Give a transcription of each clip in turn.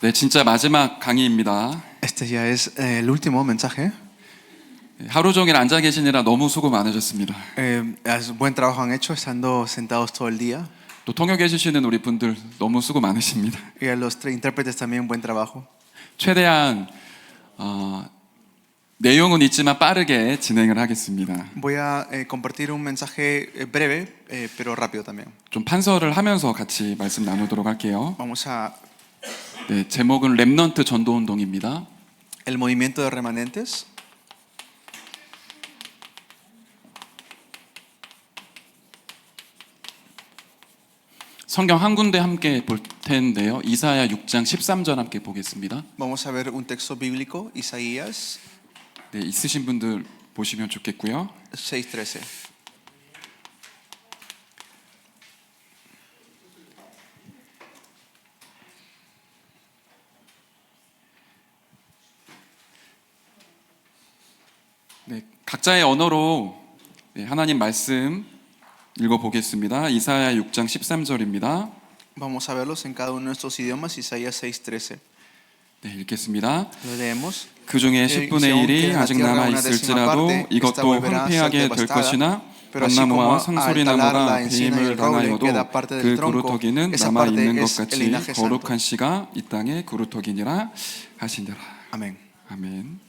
네, 진짜 마지막 강의입니다. Este ya es el último mensaje. 하루 종일 앉아 계시느라 너무 수고 많으셨습니다. Buen trabajo han hecho estando sentados todo el día. 또 통역해 주시는 우리 분들 너무 수고 많으십니다. Y a los intérpretes también buen trabajo. 최대한 내용은 있지만 빠르게 진행을 하겠습니다. Voy a compartir un mensaje breve, pero rápido también. 좀 판서를 하면서 같이 말씀 나누도록 할게요. Vamos a 네, 제목은 렘넌트 전도 운동입니다. el movimiento de remanentes. 성경 한 군데 함께 볼 텐데요. 이사야 6장 13절 함께 보겠습니다. Vamos a ver un texto bíblico, Isaías 네, 있으신 분들 보시면 좋겠고요. 6:13. 네, 각자의 언어로 하나님 말씀 읽어보겠습니다. 이사야 6장 13절입니다. Vamos a verlos en cada uno de nuestros idiomas, Isaías 6:13. 네, 읽겠습니다. Lo leemos. 그 중에 10분의 1이 아직 남아 있을지라도 이것도 황폐하게 될 것이나 잣나무와 상소리나무가 배임을 당하여도 그 그루터기는 남아 있는 것 같이 거룩한 씨가 이 땅의 그루터기니라 하시니라. Amén. 아멘.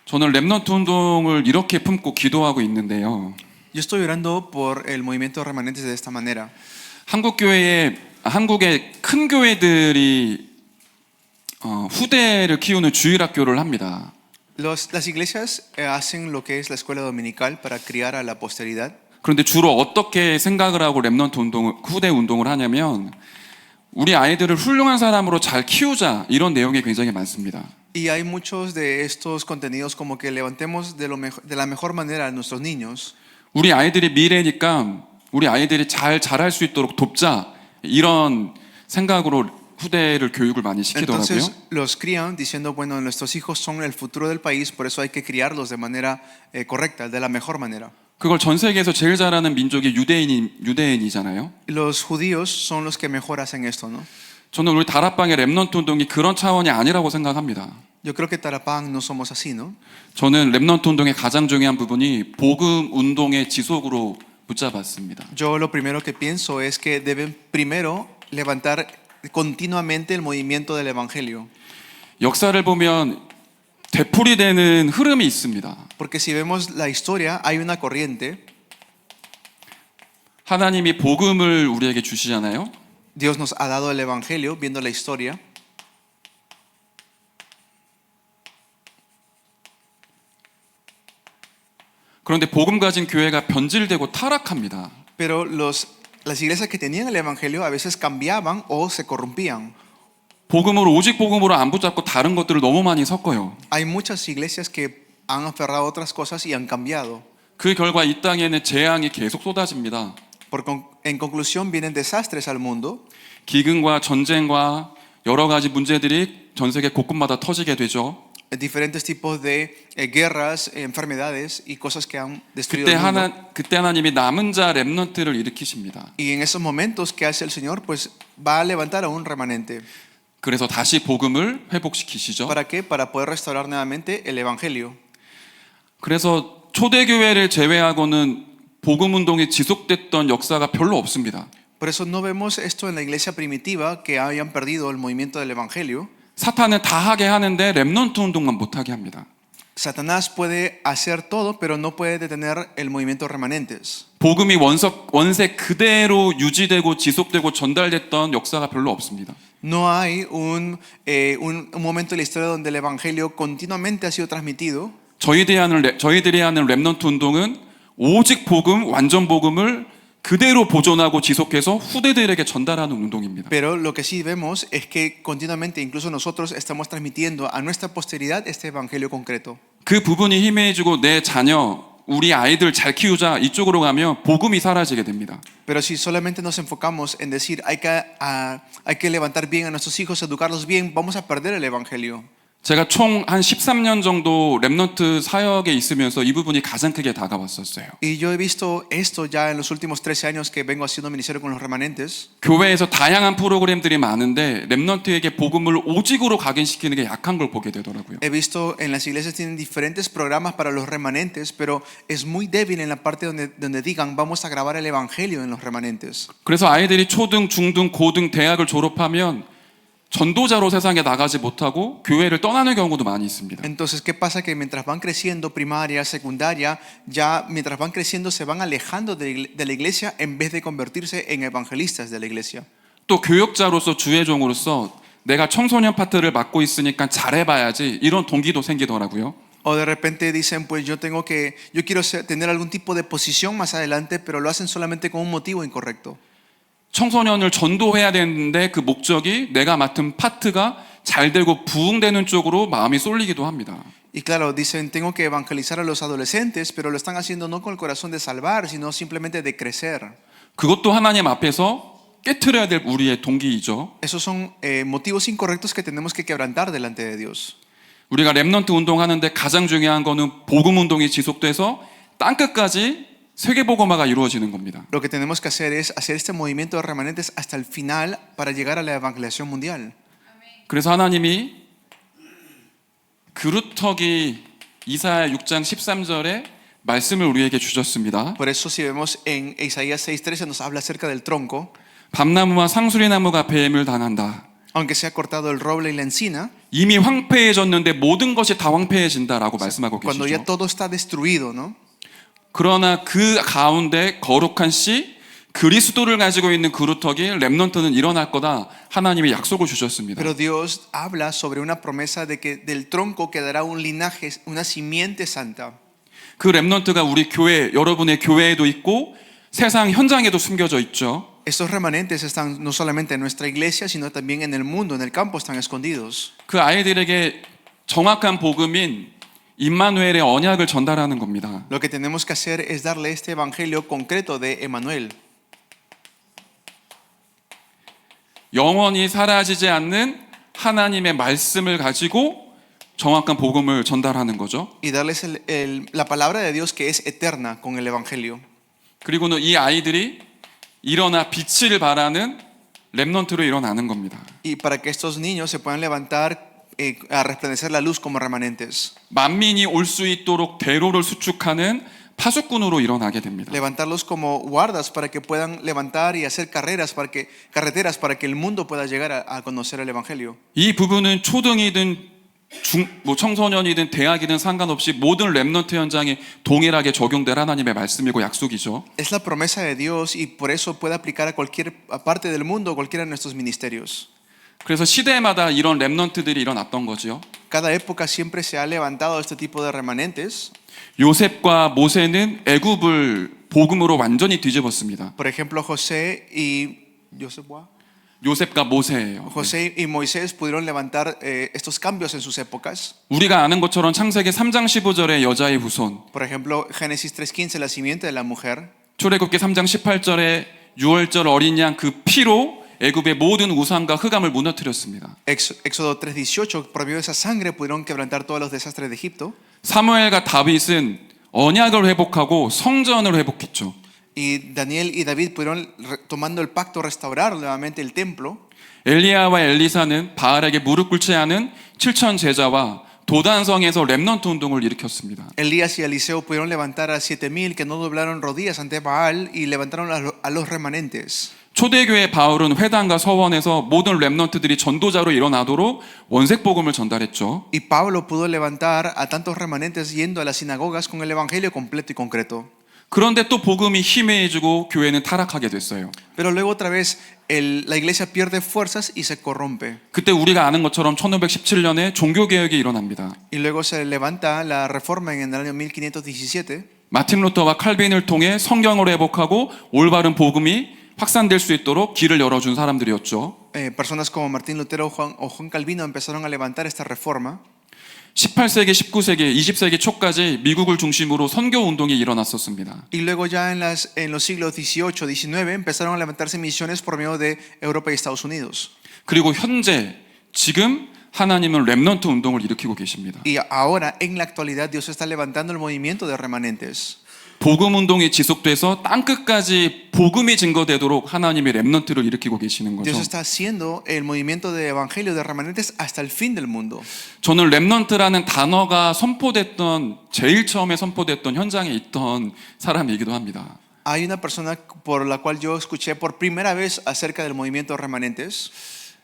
저는 렘넌트 운동을 이렇게 품고 기도하고 있는데요. Yo estoy orando por el movimiento de remanentes de esta manera. 한국의 큰 교회들이 후대를 키우는 주일학교를 합니다. Las iglesias hacen lo que es la escuela dominical para criar a la posteridad. 그런데 주로 어떻게 생각을 하고 렘넌트 운동을 후대 운동을 하냐면 우리 아이들을 훌륭한 사람으로 잘 키우자 이런 내용이 굉장히 많습니다. Y hay muchos de estos contenidos como que levantemos de la mejor manera a nuestros niños. 우리 아이들이 미래니까 우리 아이들이 잘 자랄 수 있도록 돕자 이런 생각으로 후대를 교육을 많이 시키더라고요. Entonces los crían diciendo, bueno, nuestros hijos son el futuro del país, por eso hay que criarlos de manera correcta, de la mejor manera. 그걸 전 세계에서 제일 잘하는 민족이 유대인이잖아요. Los judíos son los que mejor hacen esto, ¿no? 저는 우리 다락방의 렘넌트 운동이 그런 차원이 아니라고 생각합니다. Yo creo que Tarapang no somos así, ¿no? 저는 렘넌트 운동의 가장 중요한 부분이 복음 운동의 지속으로 붙잡았습니다. Yo lo primero que pienso es que deben primero levantar continuamente el movimiento del evangelio. 역사를 보면 되풀이되는 흐름이 있습니다. Porque si vemos la historia, hay una corriente. 하나님이 복음을 우리에게 주시잖아요. Dios nos ha dado el evangelio, viendo la historia. 그런데 복음 가진 교회가 변질되고 타락합니다. Pero las iglesias que tenían el evangelio a veces cambiaban o se corrompían. 오직 복음으로 안 붙잡고 다른 것들을 너무 많이 섞어요. Hay muchas iglesias que han aferrado a otras cosas y han cambiado. 그 결과 이 땅에는 재앙이 계속 쏟아집니다. En conclusión vienen desastres al mundo. 기근과 전쟁과 여러 가지 문제들이 전 세계 곳곳마다 터지게 되죠. Diferentes tipos de guerras, enfermedades y cosas que han destruido el mundo. 그때 하나님이 남은 자 렘넌트를 일으키십니다. Y en esos momentos que hace el Señor, pues va a levantar a un remanente. 그래서 다시 복음을 회복시키시죠. ¿Para qué? Para poder restaurar nuevamente el evangelio. 그래서 초대교회를 제외하고는 복음 운동이 지속됐던 역사가 별로 없습니다. Por eso no vemos esto en la iglesia primitiva que hayan perdido el movimiento del evangelio. 사탄은 다 하게 하는데 렘넌트 운동만 못 하게 합니다. Satanás puede hacer todo, pero no puede detener el movimiento remanentes. 복음이 원세 그대로 유지되고 지속되고 전달됐던 역사가 별로 없습니다. No hay un momento en la historia donde el evangelio continuamente ha sido transmitido. 저희들이 하는 렘넌트 운동은 오직 복음, 완전 복음을 그대로 보존하고 지속해서 후대들에게 전달하는 운동입니다. Pero lo que sí vemos es que continuamente, incluso nosotros, estamos transmitiendo a nuestra posteridad este evangelio concreto. 그 부분이 희미해지고 내 자녀, 우리 아이들 잘 키우자 이쪽으로 가면 복음이 사라지게 됩니다. Pero si solamente nos enfocamos en decir hay que levantar bien a nuestros hijos, educarlos bien, vamos a perder el evangelio. 제가 총 한 13년 정도 렘넌트 사역에 있으면서 이 부분이 가장 크게 다가왔었어요. Y yo he visto esto ya en los últimos 13 años que vengo haciendo ministerio con los remanentes. 교회에서 다양한 프로그램들이 많은데 렘넌트에게 복음을 오직으로 각인시키는 게 약한 걸 보게 되더라고요. He visto en las iglesias tienen diferentes programas para los remanentes, pero es muy débil en la parte donde digan vamos a grabar el evangelio en los remanentes. 그래서 아이들이 초등, 중등, 고등, 대학을 졸업하면 전도자로 세상에 나가지 못하고 교회를 떠나는 경우도 많이 있습니다. Entonces, ¿qué pasa? Que mientras van creciendo primaria, secundaria, ya mientras van creciendo se van alejando de la iglesia en vez de convertirse en evangelistas de la iglesia. 또 교역자로서 주의종으로서 내가 청소년 파트를 맡고 있으니까 잘해봐야지 이런 동기도 생기더라고요. O de repente dicen, pues yo quiero tener algún tipo de posición más adelante, pero lo hacen solamente con un motivo incorrecto. 청소년을 전도해야 되는데 그 목적이 내가 맡은 파트가 잘 되고 부흥되는 쪽으로 마음이 쏠리기도 합니다. Y claro, dicen, tengo que evangelizar a los adolescentes, pero lo están haciendo no con el corazón de salvar, sino simplemente de crecer. 그것도 하나님 앞에서 깨트려야 될 우리의 동기이죠. Esos son motivos incorrectos que tenemos que quebrantar delante de Dios. 우리가 렘넌트 운동하는데 가장 중요한 거는 복음 운동이 지속돼서 땅끝까지 세계복음화가 이루어지는 겁니다. Lo que tenemos que hacer es hacer este movimiento de remanentes hasta el final para llegar a la evangelización mundial. 그래서 하나님이 그루터기 이사야 6장 13절에 말씀을 우리에게 주셨습니다. Por eso si vemos en Isaías 6:13 nos habla acerca del tronco. 밤나무와 상수리나무가 뱀을 당한다. Aunque se ha cortado el roble y la encina, 이미 황폐해졌는데 모든 것이 다 황폐해진다라고 말씀하고 cuando ya 계시죠. todo está destruido, ¿no? 그러나 그 가운데 거룩한 씨 그리스도를 가지고 있는 그루터기 렘넌트는 일어날 거다. 하나님이 약속을 주셨습니다. Pero Dios habla sobre una promesa de que del tronco quedará un linaje, una simiente santa. 그 렘넌트가 우리 교회, 여러분의 교회에도 있고 세상 현장에도 숨겨져 있죠. Estos remanentes están no solamente en nuestra iglesia, sino también en el mundo, en el campo están escondidos. 그 아이들에게 정확한 복음인 임마누엘의 언약을 전달하는 겁니다. Lo que tenemos que hacer es darle este evangelio concreto de Emmanuel. 영원히 사라지지 않는 하나님의 말씀을 가지고 정확한 복음을 전달하는 거죠. Y darles la palabra de Dios que es eterna con el evangelio. 그리고는 이 아이들이 일어나 빛을 발하는 렘넌트로 일어나는 겁니다. Y para que estos niños se puedan levantar a resplandecer la luz como remanentes. 만민이 올 수 있도록 대로를 수축하는 파수꾼으로 일어나게 됩니다. Levantarlos como guardas para que puedan levantar y hacer carreteras para que el mundo pueda llegar a conocer el evangelio. 이 부분은 초등이든 청소년이든 대학이든 상관없이 모든 렘넌트 현장에 동일하게 적용될 하나님의 말씀이고 약속이죠. Es la promesa de Dios y por eso puede aplicar a cualquier parte del mundo, cualquiera de nuestros ministerios. 그래서 시대마다 이런 렘넌트들이 일어났던 거죠. Cada época siempre se ha levantado este tipo de remanentes. 요셉과 모세는 애굽을 복음으로 완전히 뒤집었습니다. Por ejemplo, 요셉과 모세예요. José y Moisés pudieron levantar estos cambios en sus épocas. 우리가 아는 것처럼 창세기 3장 15절에 여자의 후손, Por ejemplo, Génesis 3:15, la simiente de la mujer. 출애굽기 3장 18절에 유월절 어린 양 그 피로 애굽의 모든 우상과 흑암을 무너뜨렸습니다. Éxodo 3:18, por medio de esa sangre pudieron quebrantar todos los desastres de Egipto. 사무엘과 다윗은 언약을 회복하고 성전을 회복했죠. Y Daniel y David pudieron, tomando el pacto, restaurar nuevamente el templo. 엘리야와 엘리사는 바알에게 무릎 꿇지 않은 7천 제자와 도단성에서 렘넌트 운동을 일으켰습니다. Elías y Eliseo pudieron levantar a 7,000 que no doblaron rodillas ante Baal y levantaron a los remanentes. 초대교회 바울은 회당과 서원에서 모든 렘넌트들이 전도자로 일어나도록 원색 복음을 전달했죠. Y Pablo pudo levantar a tantos remanentes yendo a las sinagogas con el evangelio completo y concreto. 그런데 또 복음이 희미해지고 교회는 타락하게 됐어요. Pero luego otra vez la iglesia pierde fuerzas y se corrompe. 그때 우리가 아는 것처럼 1517년에 종교개혁이 일어납니다. Y luego se levanta la reforma en el año 1517. 마틴 루터와 칼빈을 통해 성경을 회복하고 올바른 복음이 확산될 수 있도록 길을 열어준 사람들이었죠. Personas como Martín Lutero o Juan Calvino empezaron a levantar esta reforma. 18세기, 19세기, 20세기 초까지 미국을 중심으로 선교 운동이 일어났었습니다. Y luego ya en los siglos XVIII, XIX empezaron a levantarse misiones por medio de Europa y Estados Unidos. 그리고 현재 지금 하나님은 렘넌트 운동을 일으키고 계십니다. Y ahora, en la actualidad, Dios está levantando el movimiento de remanentes. 복음 운동이 지속돼서 땅 끝까지 복음이 증거되도록 하나님이 렘넌트를 일으키고 계시는 거죠. Dios está haciendo el movimiento de evangelio de remanentes hasta el fin del mundo. 저는 렘넌트라는 단어가 선포됐던 제일 처음에 선포됐던 현장에 있던 사람이기도 합니다. Hay una persona por la cual yo escuché por primera vez acerca del movimiento de remanentes.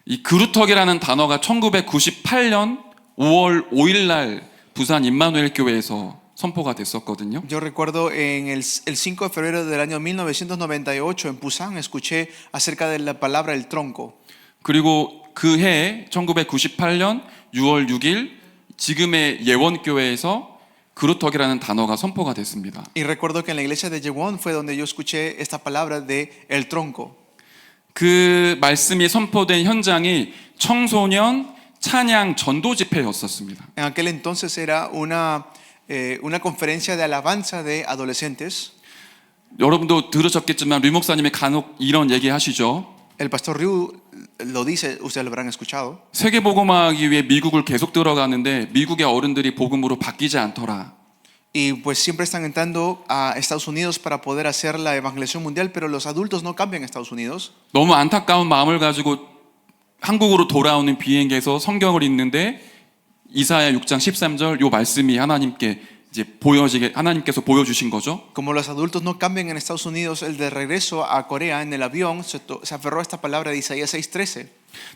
이 그루터기라는 단어가 1998년 5월 5일 날 부산 임마누엘 교회에서 선포가 됐었거든요. Yo recuerdo en el 5 de febrero del año 1998 en Pusan escuché acerca de la palabra el tronco. 그리고 그 해에 1998년 6월 6일 지금의 예원교회에서 그루터기라는 단어가 선포가 됐습니다. Y recuerdo que en la iglesia de Yewon fue donde yo escuché esta palabra de el tronco. 그 말씀이 선포된 현장이 청소년 찬양 전도 집회였었습니다. En aquel entonces era una conferencia de alabanza de adolescentes. 여러분도 들으셨겠지만 류 목사님이 간혹 이런 얘기 하시죠. El pastor Ryu lo dice, ustedes lo habrán escuchado. 세계 복음화하기 위해 미국을 계속 들어가는데 미국의 어른들이 복음으로 바뀌지 않더라. Y pues siempre están entrando a Estados Unidos para poder hacer la evangelización mundial, pero los adultos no cambian a Estados Unidos. 너무 안타까운 마음을 가지고 한국으로 돌아오는 비행기에서 성경을 읽는데 이사야 6장 13절 요 말씀이 하나님께 이제 하나님께서 보여주신 거죠. Como los adultos no cambian en Estados Unidos, el de regreso a Corea en el avión se aferró a esta palabra de Isaías 6:13.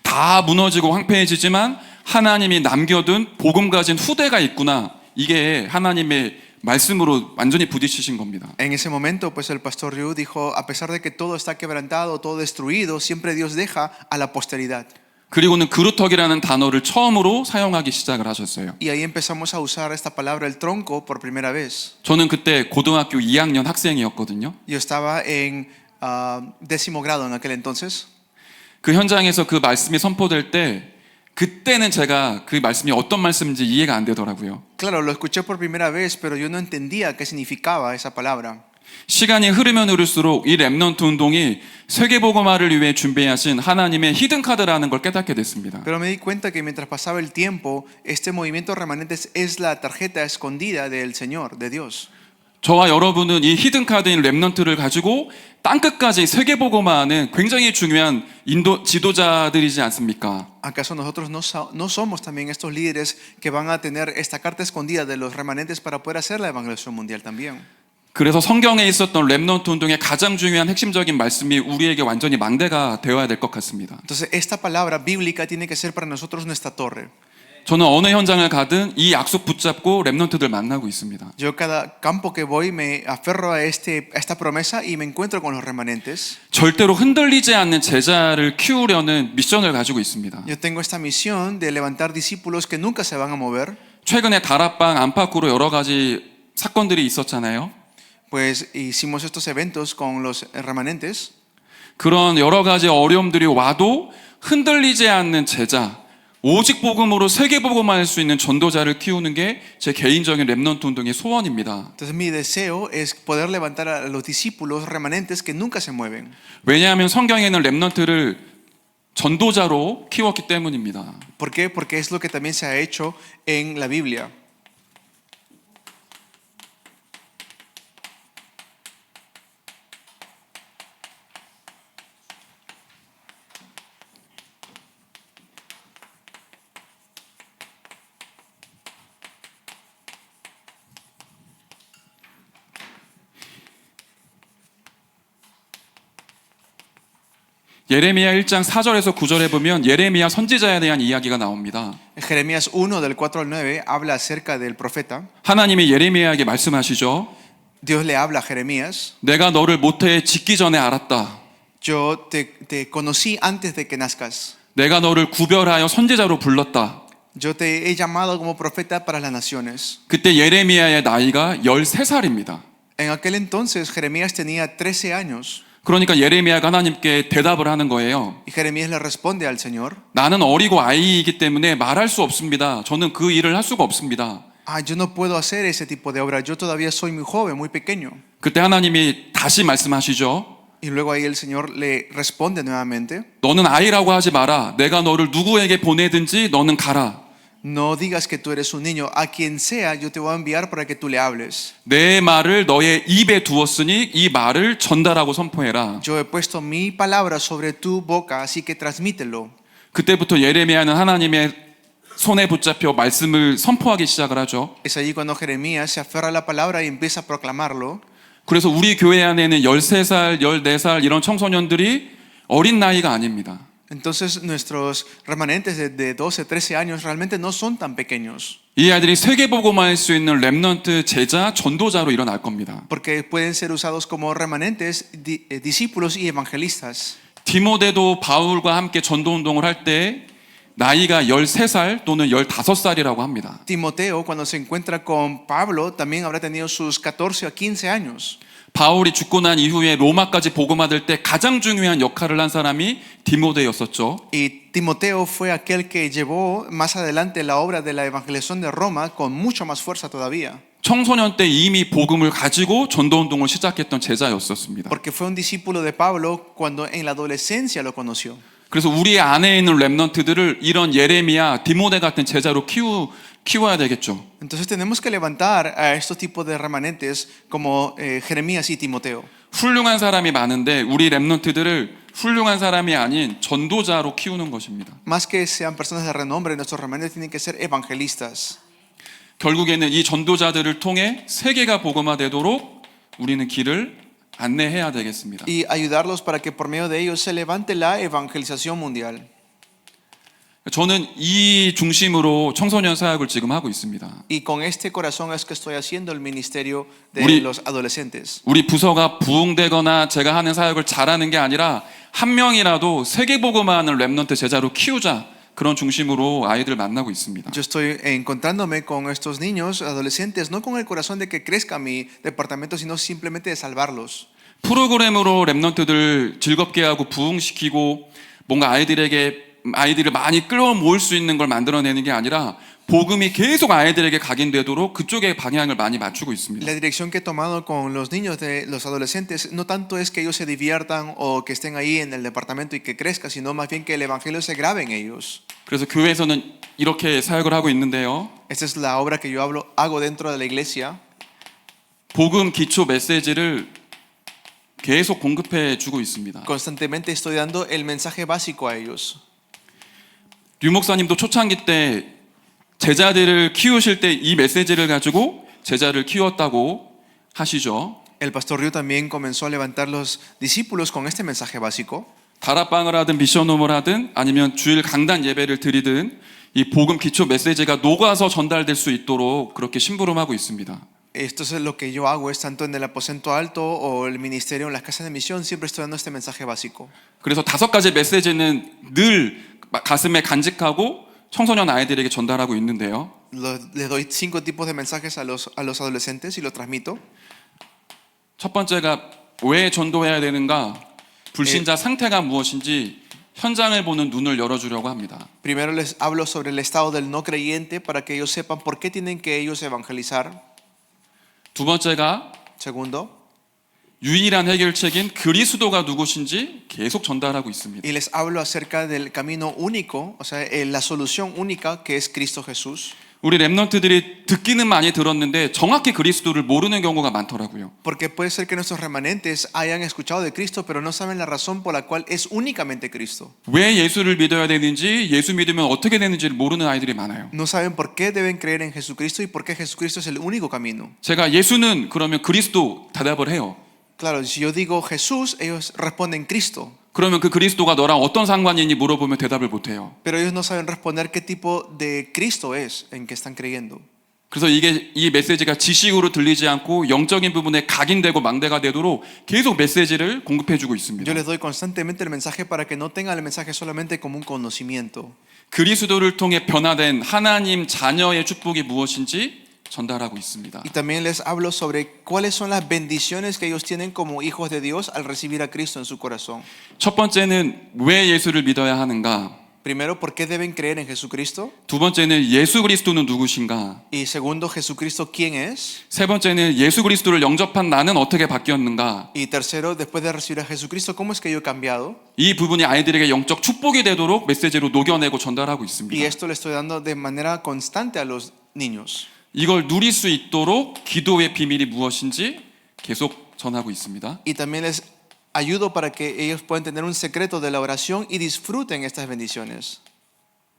다 무너지고 황폐해지지만 하나님이 남겨둔 복음 가진 후대가 있구나. 이게 하나님의 말씀으로 완전히 부딪히신 겁니다. En ese momento, pues el pastor Ryu dijo, a pesar de que todo está quebrantado, todo destruido, siempre Dios deja a la posteridad. 그리고는 그루터기라는 단어를 처음으로 사용하기 시작을 하셨어요. Y ahí empezamos a usar esta palabra, el tronco, por primera vez. 저는 그때 고등학교 2학년 학생이었거든요. Yo estaba en 10º grado en aquel entonces. 그 현장에서 그 말씀이 선포될 때 그때는 제가 그 말씀이 어떤 말씀인지 이해가 안 되더라고요. Claro, lo escuché por primera vez, pero yo no entendía qué significaba esa palabra. 시간이 흐르면 흐를수록 이 렘넌트 운동이 세계복음화를 위해 준비하신 하나님의 히든카드라는 걸 깨닫게 됐습니다. Pero me di cuenta que mientras pasaba el tiempo, este movimiento remanentes es la tarjeta escondida del Señor, de Dios. 저와 여러분은 이 히든카드인 렘넌트를 가지고 땅끝까지 세계복음화하는 굉장히 중요한 지도자들이지 않습니까? ¿Acaso nosotros no somos también estos líderes que van a tener esta carta escondida de los remanentes para poder hacer la evangelización mundial también? 그래서 성경에 있었던 렘넌트 운동의 가장 중요한 핵심적인 말씀이 우리에게 완전히 망대가 되어야 될 것 같습니다. Entonces esta palabra bíblica tiene que ser para nosotros nuestra torre. 저는 어느 현장을 가든 이 약속 붙잡고 렘넌트들 만나고 있습니다. Yo cada campo que voy me aferro a esta promesa y me encuentro con los remanentes. 절대로 흔들리지 않는 제자를 키우려는 미션을 가지고 있습니다. Yo tengo esta misión de levantar discípulos que nunca se van a mover. 최근에 다락방 안팎으로 여러 가지 사건들이 있었잖아요. Pues hicimos estos eventos con los remanentes. 그런 여러 가지 어려움들이 와도 흔들리지 않는 제자, 오직 복음으로 세계 복음화할 수 있는 전도자를 키우는 게 제 개인적인 렘넌트 운동의 소원입니다. Entonces mi deseo es poder levantar a los discípulos remanentes que nunca se mueven. 왜냐하면 성경에는 렘넌트를 전도자로 키웠기 때문입니다. ¿Por qué? Porque es lo que también se ha hecho en la Biblia. 예레미야 1장 4절에서 9절에 보면 예레미야 선지자에 대한 이야기가 나옵니다. Jeremías 1 del 4 al 9 habla acerca del profeta. 하나님이 예레미야에게 말씀하시죠. Dios le habla a Jeremías. 내가 너를 모태에 짓기 전에 알았다. Yo te conocí antes de que nazcas. 내가 너를 구별하여 선지자로 불렀다. Yo te he llamado como profeta para las naciones. 그때 예레미야의 나이가 13살입니다. En aquel entonces Jeremías tenía 13 años. 그러니까 예레미야가 하나님께 대답을 하는 거예요. Y Jeremías le responde al Señor. 나는 어리고 아이이기 때문에 말할 수 없습니다. 저는 그 일을 할 수가 없습니다. Yo no puedo hacer ese tipo de obra. Yo todavía soy muy joven, muy pequeño. 그때 하나님이 다시 말씀하시죠. Y luego ahí el Señor le responde nuevamente. 너는 아이라고 하지 마라. 내가 너를 누구에게 보내든지 너는 가라. No digas que tú eres un niño. A quien sea, yo te voy a enviar para que tú le hables. 내 말을 너의 입에 두었으니 이 말을 전달하고 선포해라. Yo he puesto mi palabra sobre tu boca, así que transmítelo. 그때부터 예레미야는 하나님의 손에 붙잡혀 말씀을 선포하기 시작을 하죠. Es allí cuando Jeremías se aferra a la palabra y empieza a proclamarlo. 그래서 우리 교회 안에는 13살, 14살 이런 청소년들이 어린 나이가 아닙니다. Entonces nuestros remanentes de 12, 13 años realmente no son tan pequeños. 이 아이들이 세계복음화 할 수 있는 렘넌트 제자 전도자로 일어날 겁니다. Porque pueden ser usados como remanentes, discípulos y evangelistas. 디모데도 바울과 함께 전도운동을 할 때 나이가 13살 또는 15살이라고 합니다. Timoteo, cuando se encuentra con Pablo, también habrá tenido sus 14 a 15 años. 바울이 죽고 난 이후에 로마까지 복음화될 때 가장 중요한 역할을 한 사람이 디모데였었죠. Y Timoteo fue aquel que llevó más adelante la obra de la evangelización de Roma con mucho más fuerza todavía. 청소년 때 이미 복음을 가지고 전도운동을 시작했던 제자였었습니다. Porque fue un discípulo de Pablo cuando en la adolescencia lo conoció. 그래서 우리 안에 있는 렘넌트들을 이런 예레미야, 디모데 같은 제자로 키워야 되겠죠. Entonces tenemos que levantar a estos tipos de remanentes como Jeremías y Timoteo. 훌륭한 사람이 많은데 우리 렘넌트들을 훌륭한 사람이 아닌 전도자로 키우는 것입니다. Más que sean personas de renombre, nuestros remanentes tienen que ser evangelistas. 결국에는 이 전도자들을 통해 세계가 복음화되도록 우리는 길을 안내해야 되겠습니다. Y ayudarlos para que por medio de ellos se levante la evangelización mundial. 저는 이 중심으로 청소년 사역을 지금 하고 있습니다. Y con este corazón es que estoy haciendo el ministerio de los adolescentes. 우리 부서가 부흥되거나 제가 하는 사역을 잘하는 게 아니라 한 명이라도 세계 복음화하는 렘넌트 제자로 키우자. 그런 중심으로 아이들 만나고 있습니다. Yo estoy encontrándome con estos niños, adolescentes, no con el corazón de que crezca mi departamento, sino simplemente de salvarlos. 프로그램으로 렘넌트들 즐겁게 하고 부흥시키고 뭔가 아이들을 많이 끌어모을 수 있는 걸 만들어내는 게 아니라 복음이 계속 아이들에게 각인되도록 그쪽에 방향을 많이 맞추고 있습니다. La dirección que he tomado con los niños, de los adolescentes, no tanto es que ellos se diviertan o que estén ahí en el departamento y que crezca, sino más bien que el evangelio se grabe en ellos. 그래서 교회에서는 이렇게 사역을 하고 있는데요. Esta es la obra que yo hago dentro de la iglesia. 복음 기초 메시지를 계속 공급해 주고 있습니다. Constantemente estoy dando el mensaje básico a ellos. 류 목사님도 초창기 때 제자들을 키우실 때 이 메시지를 가지고 제자를 키웠다고 하시죠. El pastor Ryu también comenzó a levantar los discípulos con este mensaje básico. 다락방을 하든 미션홈을 하든 아니면 주일 강단 예배를 드리든 이 복음 기초 메시지가 녹아서 전달될 수 있도록 그렇게 심부름하고 있습니다. Esto es lo que yo hago, es tanto en el aposento alto o el ministerio en las casas de misión, siempre estoy dando este mensaje básico. 그래서 5가지 메시지는 늘 가슴에 간직하고 청소년 아이들에게 전달하고 있는데요. Les doy 5 tipos de mensajes a los adolescentes y los transmito. 첫 번째가 왜 전도해야 되는가? 불신자 상태가 무엇인지 현장을 보는 눈을 열어주려고 합니다. Primero les hablo sobre el estado del no creyente para que ellos sepan por qué tienen que ellos evangelizar. 두 번째가 Segundo, 유일한 해결책인 그리스도가 누구신지 계속 전달하고 있습니다. y les hablo acerca del camino único, o sea, la solución única que es Cristo Jesús. 우리 렘넌트들이 듣기는 많이 들었는데 정확히 그리스도를 모르는 경우가 많더라고요. Porque puede ser que nuestros remanentes hayan escuchado de Cristo, pero no saben la razón por la cual es únicamente Cristo. 왜 예수를 믿어야 되는지, 예수 믿으면 어떻게 되는지를 모르는 아이들이 많아요. No saben por qué deben creer en Jesucristo y por qué Jesucristo es el único camino. 제가 예수는 그러면 그리스도 대답을 해요. Claro, si yo digo Jesús, ellos responden Cristo. 그러면 그 그리스도가 너랑 어떤 상관이 있니 물어보면 대답을 못해요. Pero ellos no saben responder qué tipo de Cristo es en que están creyendo. 그래서 이 메시지가 지식으로 들리지 않고 영적인 부분에 각인되고 망대가 되도록 계속 메시지를 공급해주고 있습니다. Yo les doy constantemente el mensaje para que no tengan el mensaje solamente como un conocimiento. 그리스도를 통해 변화된 하나님 자녀의 축복이 무엇인지 전달하고 있습니다. Y también les hablo sobre cuáles son las bendiciones que ellos tienen como hijos de Dios al recibir a Cristo en su corazón. 첫 번째는 왜 예수를 믿어야 하는가? Primero, ¿por qué deben creer en Jesucristo? 두 번째는 예수 그리스도는 누구신가? Y segundo, Jesucristo, ¿quién es? 세 번째는 예수 그리스도를 영접한 나는 어떻게 바뀌었는가? Y tercero, después de recibir a Jesucristo, ¿cómo es que yo he cambiado? 이 부분이 아이들에게 영적 축복이 되도록 메시지로 녹여내고 전달하고 Y 있습니다. esto le estoy dando de manera constante a los niños. 이걸 누릴 수 있도록 기도의 비밀이 무엇인지 계속 전하고 있습니다. Y también les ayudo para que ellos puedan tener un secreto de la oración y disfruten estas bendiciones.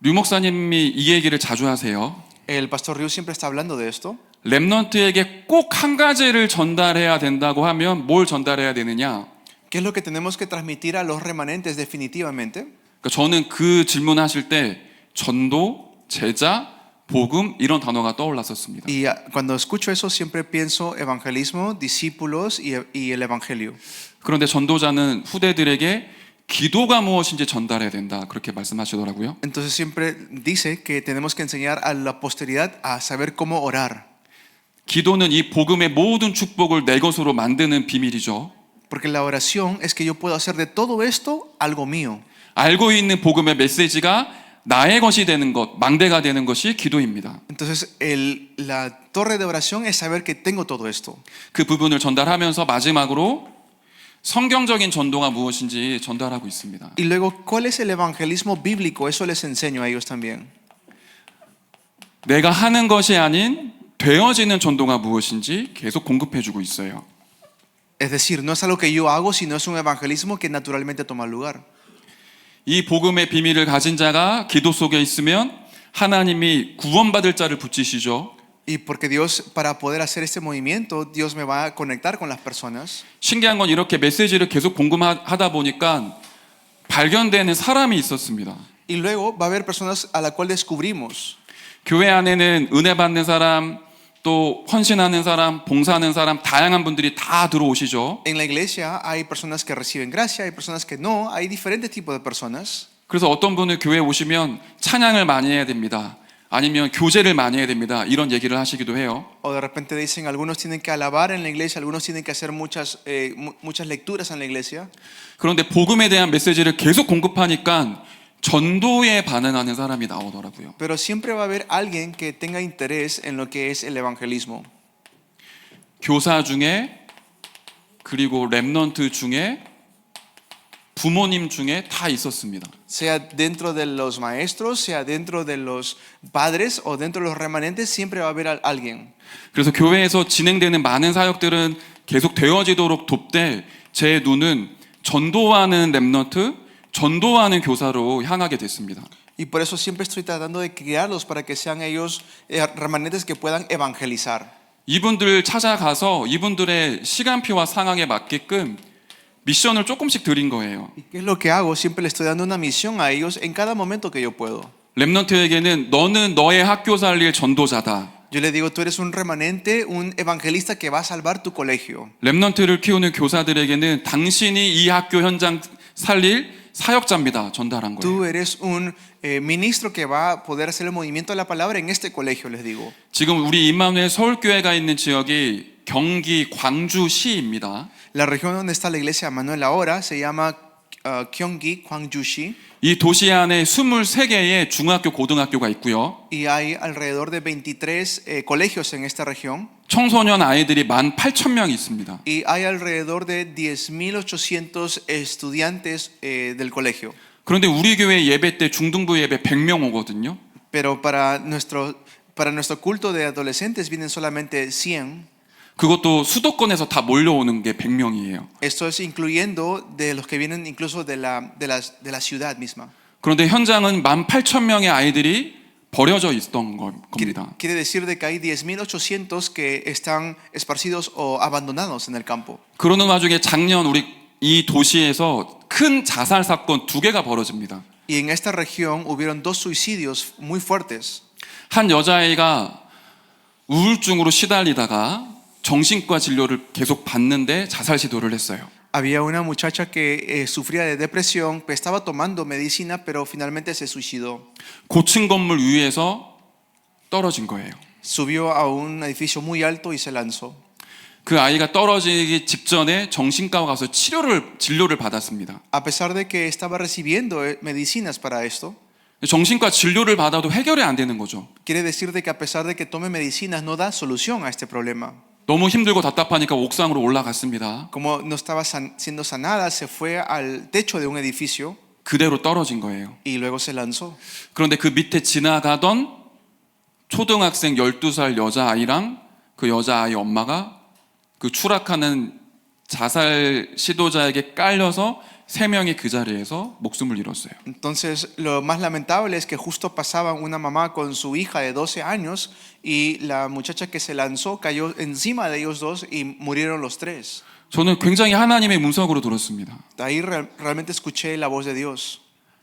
류 목사님이 이 얘기를 자주 하세요. El pastor Ryu siempre está hablando de esto. 렘넌트에게 꼭 한 가지를 전달해야 된다고 하면 뭘 전달해야 되느냐? ¿Qué es lo que tenemos que transmitir a los remanentes definitivamente? 그러니까 저는 그 질문하실 때 전도, 제자, 복음 이런 단어가 떠올랐었습니다. Y cuando escucho eso siempre pienso evangelismo, discípulos y el evangelio. 그런데 전도자는 후대들에게 기도가 무엇인지 전달해야 된다 그렇게 말씀하시더라고요. Entonces siempre dice que tenemos que enseñar a la posteridad a saber cómo orar. 기도는 이 복음의 모든 축복을 내 것으로 만드는 비밀이죠. Porque la oración es que yo puedo hacer de todo esto algo mío. 알고 있는 복음의 메시지가 나의 것이 되는 것, 망대가 되는 것이 기도입니다. Entonces la torre de oración es saber que tengo todo esto. 그 부분을 전달하면서 마지막으로 성경적인 전도가 무엇인지 전달하고 있습니다. Y luego, ¿cuál es el evangelismo bíblico? Eso les enseño a ellos también. 내가 하는 것이 아닌 되어지는 전도가 무엇인지 계속 공급해주고 있어요. Es decir, no es algo que yo hago, sino es un evangelismo que naturalmente toma lugar. 이 복음의 비밀을 가진 자가 기도 속에 있으면 하나님이 구원받을 자를 붙이시죠. Y porque Dios, para poder hacer este movimiento, Dios me va a conectar con las personas. 신기한 건 이렇게 메시지를 계속 공급하다 보니까 발견되는 사람이 있었습니다. Y luego va a haber personas a la cual descubrimos. 교회 안에는 은혜 받는 사람, 또 헌신하는 사람, 봉사하는 사람 다양한 분들이 다 들어오시죠. En la iglesia hay personas que reciben gracia, hay personas que no, hay diferentes tipos de personas. 그래서 어떤 분은 교회에 오시면 찬양을 많이 해야 됩니다. 아니면 교제를 많이 해야 됩니다. 이런 얘기를 하시기도 해요. O de repente dicen, algunos tienen que alabar en la iglesia, algunos tienen que hacer muchas lecturas en la iglesia. 그런데 복음에 대한 메시지를 계속 공급하니까 전도에 반응하는 사람이 나오더라고요. Pero siempre va a haber alguien que tenga interés en lo que es el evangelismo. 교사 중에 그리고 렘넌트 중에 부모님 중에 다 있었습니다. Sea dentro de los maestros, sea dentro de los padres o dentro de los remanentes, siempre va a haber alguien. 그래서 교회에서 진행되는 많은 사역들은 계속 되어지도록 돕되 제 눈은 전도하는 렘넌트, 전도하는 교사로 향하게 됐습니다. Y por eso siempre estoy tratando de criarlos para que sean ellos remanentes que puedan evangelizar. 이분들 찾아가서 이분들의 시간표와 상황에 맞게끔 미션을 조금씩 드린 거예요. ¿Y qué es lo que hago? Siempre le estoy dando una misión a ellos en cada momento que yo puedo. 렘넌트에게는 너는 너의 학교 살릴 전도자다. Yo le digo, tú eres un remanente, un evangelista que va a salvar tu colegio. 렘넌트를 키우는 교사들에게는 당신이 이 학교 현장 살릴 사역자입니다. 전달한 거예요. Tú eres un ministro que va a poder hacer el movimiento de la palabra en este colegio, les digo. 지금 우리 임마누엘 서울교회가 있는 지역이 경기 광주시입니다. La región donde está la iglesia Manuel ahora se llama Gyeonggi, Gwangju-si. 이 도시 안에 23개의 중학교, 고등학교가 있고요. Y hay alrededor de 23 colegios en esta región. 청소년 아이들이 18,000명 있습니다. Y hay alrededor de 10,800 estudiantes del colegio. 그런데 우리 교회 예배 때 중등부 예배 100명 오거든요. Pero para nuestro culto de adolescentes vienen solamente 100. 그것도 수도권에서 다 몰려오는 게 100명이에요. Esto es incluyendo de los que vienen incluso de la ciudad misma. 그런데 현장은 18,000명의 아이들이 버려져 있던 겁니다. Quiere decir de que hay 10,800 que están esparcidos o abandonados en el campo. 그러는 와중에 작년 우리 이 도시에서 큰 자살 사건 2개가 벌어집니다. Y en esta región hubieron 2 suicidios muy fuertes. 한 여자아이가 우울증으로 시달리다가 정신과 진료를 계속 받는데 자살 시도를 했어요. Había una muchacha que sufría de depresión, estaba tomando medicina, pero finalmente se suicidó. 고층 건물 위에서 떨어진 거예요. Subió a un edificio muy alto y se lanzó. 그 아이가 떨어지기 직전에 정신과 가서 진료를 받았습니다. A pesar de que estaba recibiendo medicinas para esto, 정신과 진료를 받아도 해결이 안 되는 거죠. Quiere decir de que a pesar de que tome medicinas no da solución a este problema. 너무 힘들고 답답하니까 옥상으로 올라갔습니다. Como no estaba siendo sanada, se fue al techo de un edificio 그대로 떨어진 거예요. y luego se lanzó. 그런데 그 밑에 지나가던 초등학생 12살 여자아이랑 그 여자아이 엄마가 그 추락하는 자살 시도자에게 깔려서 3명이 그 자리에서 목숨을 잃었어요. Entonces, lo más lamentable es que justo pasaban una mamá con su hija de 12 años y la muchacha que se lanzó cayó encima de ellos dos y murieron los tres. 저는 굉장히 하나님의 문석으로 들었습니다. Ahí realmente escuché la voz de Dios.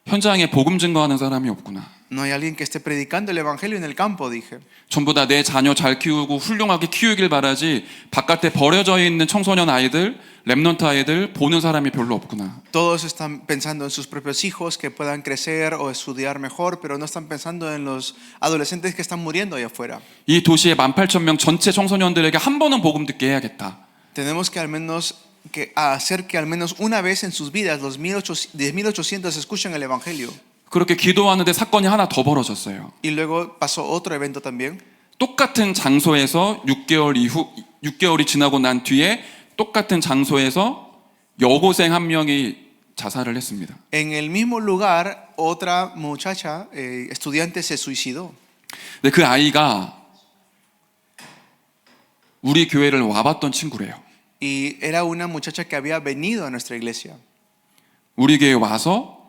현장에 복음 증거하는 사람이 없구나. No hay alguien que esté predicando el evangelio en el campo, dije. 전부 다 내 자녀 잘 키우고 훌륭하게 키우길 바라지 바깥에 버려져 있는 청소년 아이들, 랩넌트 아이들 보는 사람이 별로 없구나. Todos están pensando en sus propios hijos que puedan crecer o estudiar mejor, pero no están pensando en los adolescentes que están muriendo allá afuera. 이 도시의 18,000명 전체 청소년들에게 한 번은 복음 듣게 해야겠다. Tenemos que al menos hacer que al menos una vez en sus vidas los 10.800 escuchen el evangelio. 그렇게 기도하는데 사건이 하나 더 벌어졌어요. Y luego pasó otro evento también. 똑같은 장소에서 6개월이 지나고 난 뒤에 똑같은 장소에서 여고생 한 명이 자살을 했습니다. En el mismo lugar, otra muchacha, estudiante, se suicidó. 근데 그 아이가 우리 교회를 와봤던 친구래요. Y era una muchacha que había venido a nuestra iglesia. 우리 교회 와서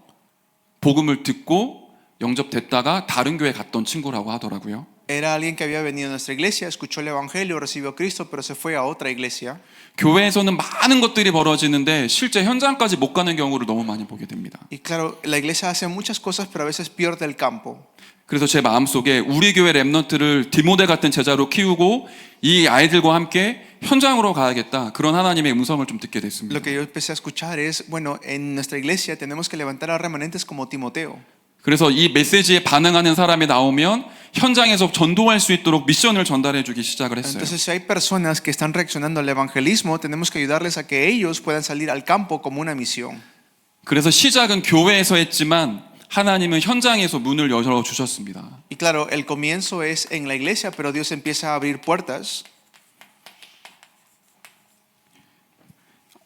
복음을 듣고 영접됐다가 다른 교회 갔던 친구라고 하더라고요. Era alguien que había venido a nuestra iglesia, escuchó el evangelio, recibió a Cristo, pero se fue a otra iglesia. 교회에서는 많은 것들이 벌어지는데 실제 현장까지 못 가는 경우를 너무 많이 보게 됩니다. Y claro, la iglesia hace muchas cosas, pero a veces pierde el campo. 그래서 제 마음속에 우리 교회 랩넌트를 디모데 같은 제자로 키우고 이 아이들과 함께 현장으로 가야겠다. 그런 하나님의 음성을 좀 듣게 됐습니다. Lo que yo empecé a escuchar es, bueno, en nuestra iglesia tenemos que levantar a remanentes como Timoteo. 그래서 이 메시지에 반응하는 사람이 나오면 현장에서 전도할 수 있도록 미션을 전달해 주기 시작을 했어요. Entonces, si hay personas que están reaccionando al evangelismo, tenemos que ayudarles a que ellos puedan salir al campo como una misión. 그래서 시작은 교회에서 했지만 하나님은 현장에서 문을 열어 주셨습니다. Y claro, el comienzo es en la iglesia, pero Dios empieza a abrir puertas.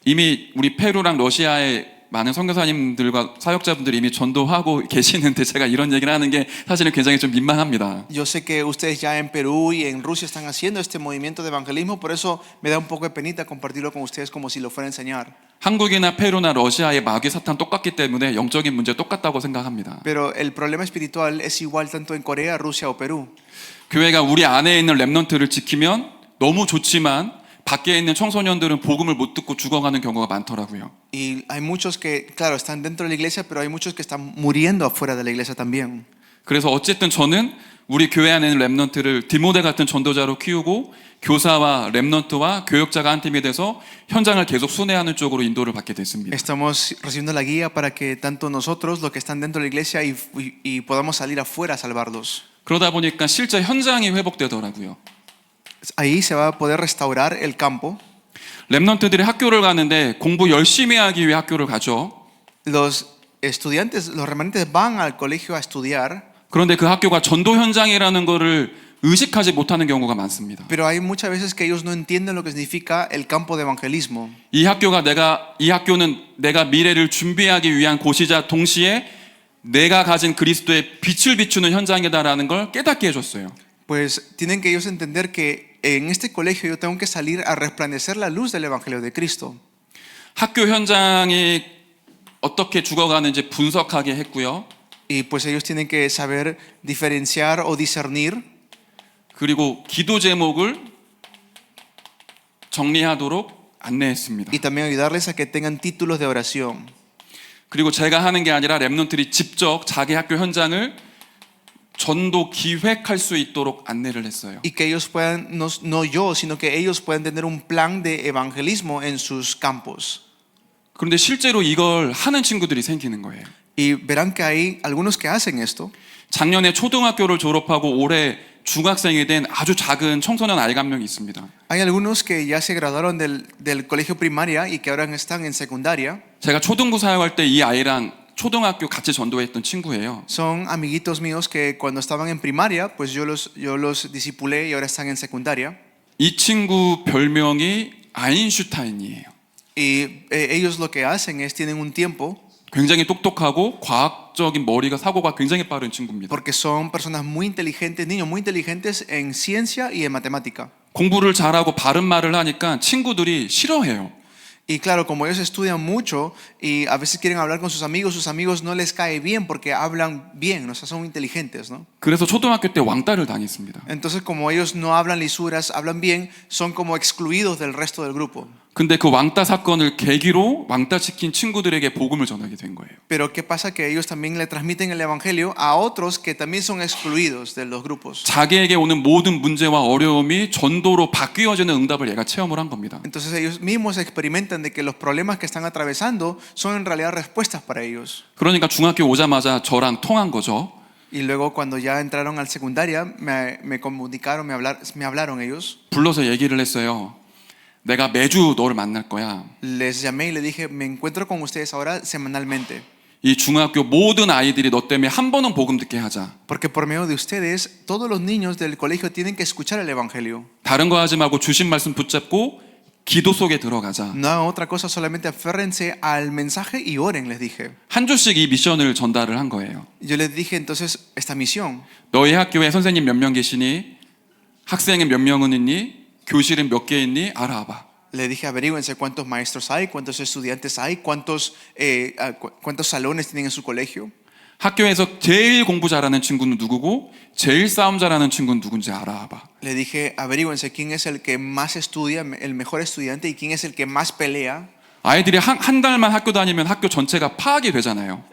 이미 우리 페루랑 러시아의 많은 선교사님들과 사역자분들이 이미 전도하고 계시는데 제가 이런 얘기를 하는 게 사실은 굉장히 좀 민망합니다. Yo sé que ustedes ya en Perú y en Rusia están haciendo este movimiento de evangelismo, por eso me da un poco de penita compartirlo con ustedes como si lo fuera a enseñar. 한국이나 페루나 러시아의 마귀 사탄 똑같기 때문에 영적인 문제 똑같다고 생각합니다. Pero el problema espiritual es igual tanto en Corea, Rusia o Perú. 교회가 우리 안에 있는 랩넌트를 지키면 너무 좋지만 밖에 있는 청소년들은 복음을 못 듣고 죽어가는 경우가 많더라고요. Y hay muchos que, claro, están dentro de la iglesia, pero hay muchos que están muriendo afuera de la iglesia también. 그래서 어쨌든 저는 우리 교회 안에 있는 랩넌트를 디모데 같은 전도자로 키우고 교사와 랩넌트와 교역자가 한 팀이 돼서 현장을 계속 순회하는 쪽으로 인도를 받게 됐습니다. Estamos recibiendo la guía para que tanto nosotros, los que están dentro de la iglesia, y podamos salir afuera a salvarlos. 그러다 보니까 실제 현장이 회복되더라고요. Ahí se va a poder restaurar el campo. 랩넌트들이 학교를 가는데 공부 열심히 하기 위해 학교를 가죠. Los estudiantes, los remanentes van al colegio a estudiar. 그런데 그 학교가 전도 현장이라는 거를 의식하지 못하는 경우가 많습니다. Pero hay muchas veces que ellos no entienden lo que significa el campo de evangelismo. 이 학교는 내가 미래를 준비하기 위한 곳이자 동시에 내가 가진 그리스도의 빛을 비추는 현장이다라는 걸 깨닫게 해줬어요. Pues tienen que ellos entender que en este colegio yo tengo que salir a resplandecer la luz del evangelio de Cristo. 학교 현장이 어떻게 죽어가는지 분석하게 했고요. Y pues ellos tienen que saber diferenciar o discernir. 그리고 기도 제목을 정리하도록 안내했습니다. Y también ayudarles a que tengan títulos de oración. 그리고 제가 하는 게 아니라 랩넌트들이 직접 자기 학교 현장을 전도 기획할 수 있도록 안내를 했어요. Y que ellos puedan, no yo, sino que ellos puedan tener un plan de evangelismo en sus campos. 그런데 실제로 이걸 하는 친구들이 생기는 거예요. Y verán que hay algunos que hacen esto. 작년에 초등학교를 졸업하고 올해 중학생이 된 아주 작은 청소년 아이가 한 명이 있습니다. Hay algunos que ya se graduaron del colegio primaria y que ahora están en secundaria. 제가 초등부 사역할 때 이 아이랑 초등학교 같이 전도했던 친구예요. Son amiguitos míos que cuando estaban en primaria, pues yo los discipulé y ahora están en secundaria. 이 친구 별명이 아인슈타인이에요. Y ellos lo que hacen es, tienen un tiempo, 굉장히 똑똑하고 과학적인 머리가 사고가 굉장히 빠른 친구입니다. porque son personas muy inteligentes, niños muy inteligentes en ciencia y en matemática. 공부를 잘하고 바른 말을 하니까 친구들이 싫어해요. Y claro, como ellos estudian mucho y a veces quieren hablar con sus amigos no les cae bien porque hablan bien, o sea, son inteligentes, ¿no? 그래서 초등학교 때 왕따를 당했습니다. Entonces, como ellos no hablan lisuras, hablan bien, son como excluidos del resto del grupo. 근데 그 왕따 사건을 계기로 왕따 시킨 친구들에게 복음을 전하게 된 거예요. Pero ¿qué pasa? Que ellos también le transmiten el evangelio a otros que también son excluidos de los grupos. 자기에게 오는 모든 문제와 어려움이 전도로 바뀌어지는 응답을 얘가 체험을 한 겁니다. Entonces ellos mismos experimentan de que los problemas que están atravesando son en realidad respuestas para ellos. 그러니까 중학교 오자마자 저랑 통한 거죠. Y luego cuando ya entraron al secundaria me comunicaron, me hablaron ellos. 불러서 얘기를 했어요. 내가 매주 너를 만날 거야. Les llamé y le dije, me encuentro con ustedes ahora semanalmente. 이 중학교 모든 아이들이 너 때문에 한 번은 복음 듣게 하자. Porque por medio de ustedes, todos los niños del colegio tienen que escuchar el evangelio. 다른 거 하지 말고 주신 말씀 붙잡고 기도 속에 들어가자. No hagan otra cosa, solamente aférrense al mensaje y oren, les dije. 한 주씩 이 미션을 전달을 한 거예요. Yo les dije entonces esta misión. 너희 학교에 선생님 몇 명 계시니? 학생은 몇 명은 있니? 교실은 몇 개 있니? 알아봐. Le dije, averígüense cuántos maestros hay, cuántos estudiantes hay, cuántos salones tienen en su colegio. 학교에서 제일 공부 잘하는 친구는 누구고 제일 싸움 잘하는 친구는 누군지 알아봐. Le dije, averígüense quién es el que más estudia, el mejor estudiante y quién es el que más pelea. 아이들이 한 달만 학교 다니면 학교 전체가 파악이 되잖아요.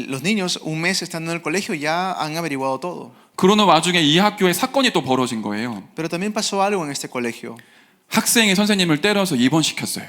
Los niños un mes estando en el colegio ya han averiguado todo. 그러는 와중에 이 학교에 사건이 또 벌어진 거예요. Pero también pasó algo en este colegio. 학생이 선생님을 때려서 입원시켰어요.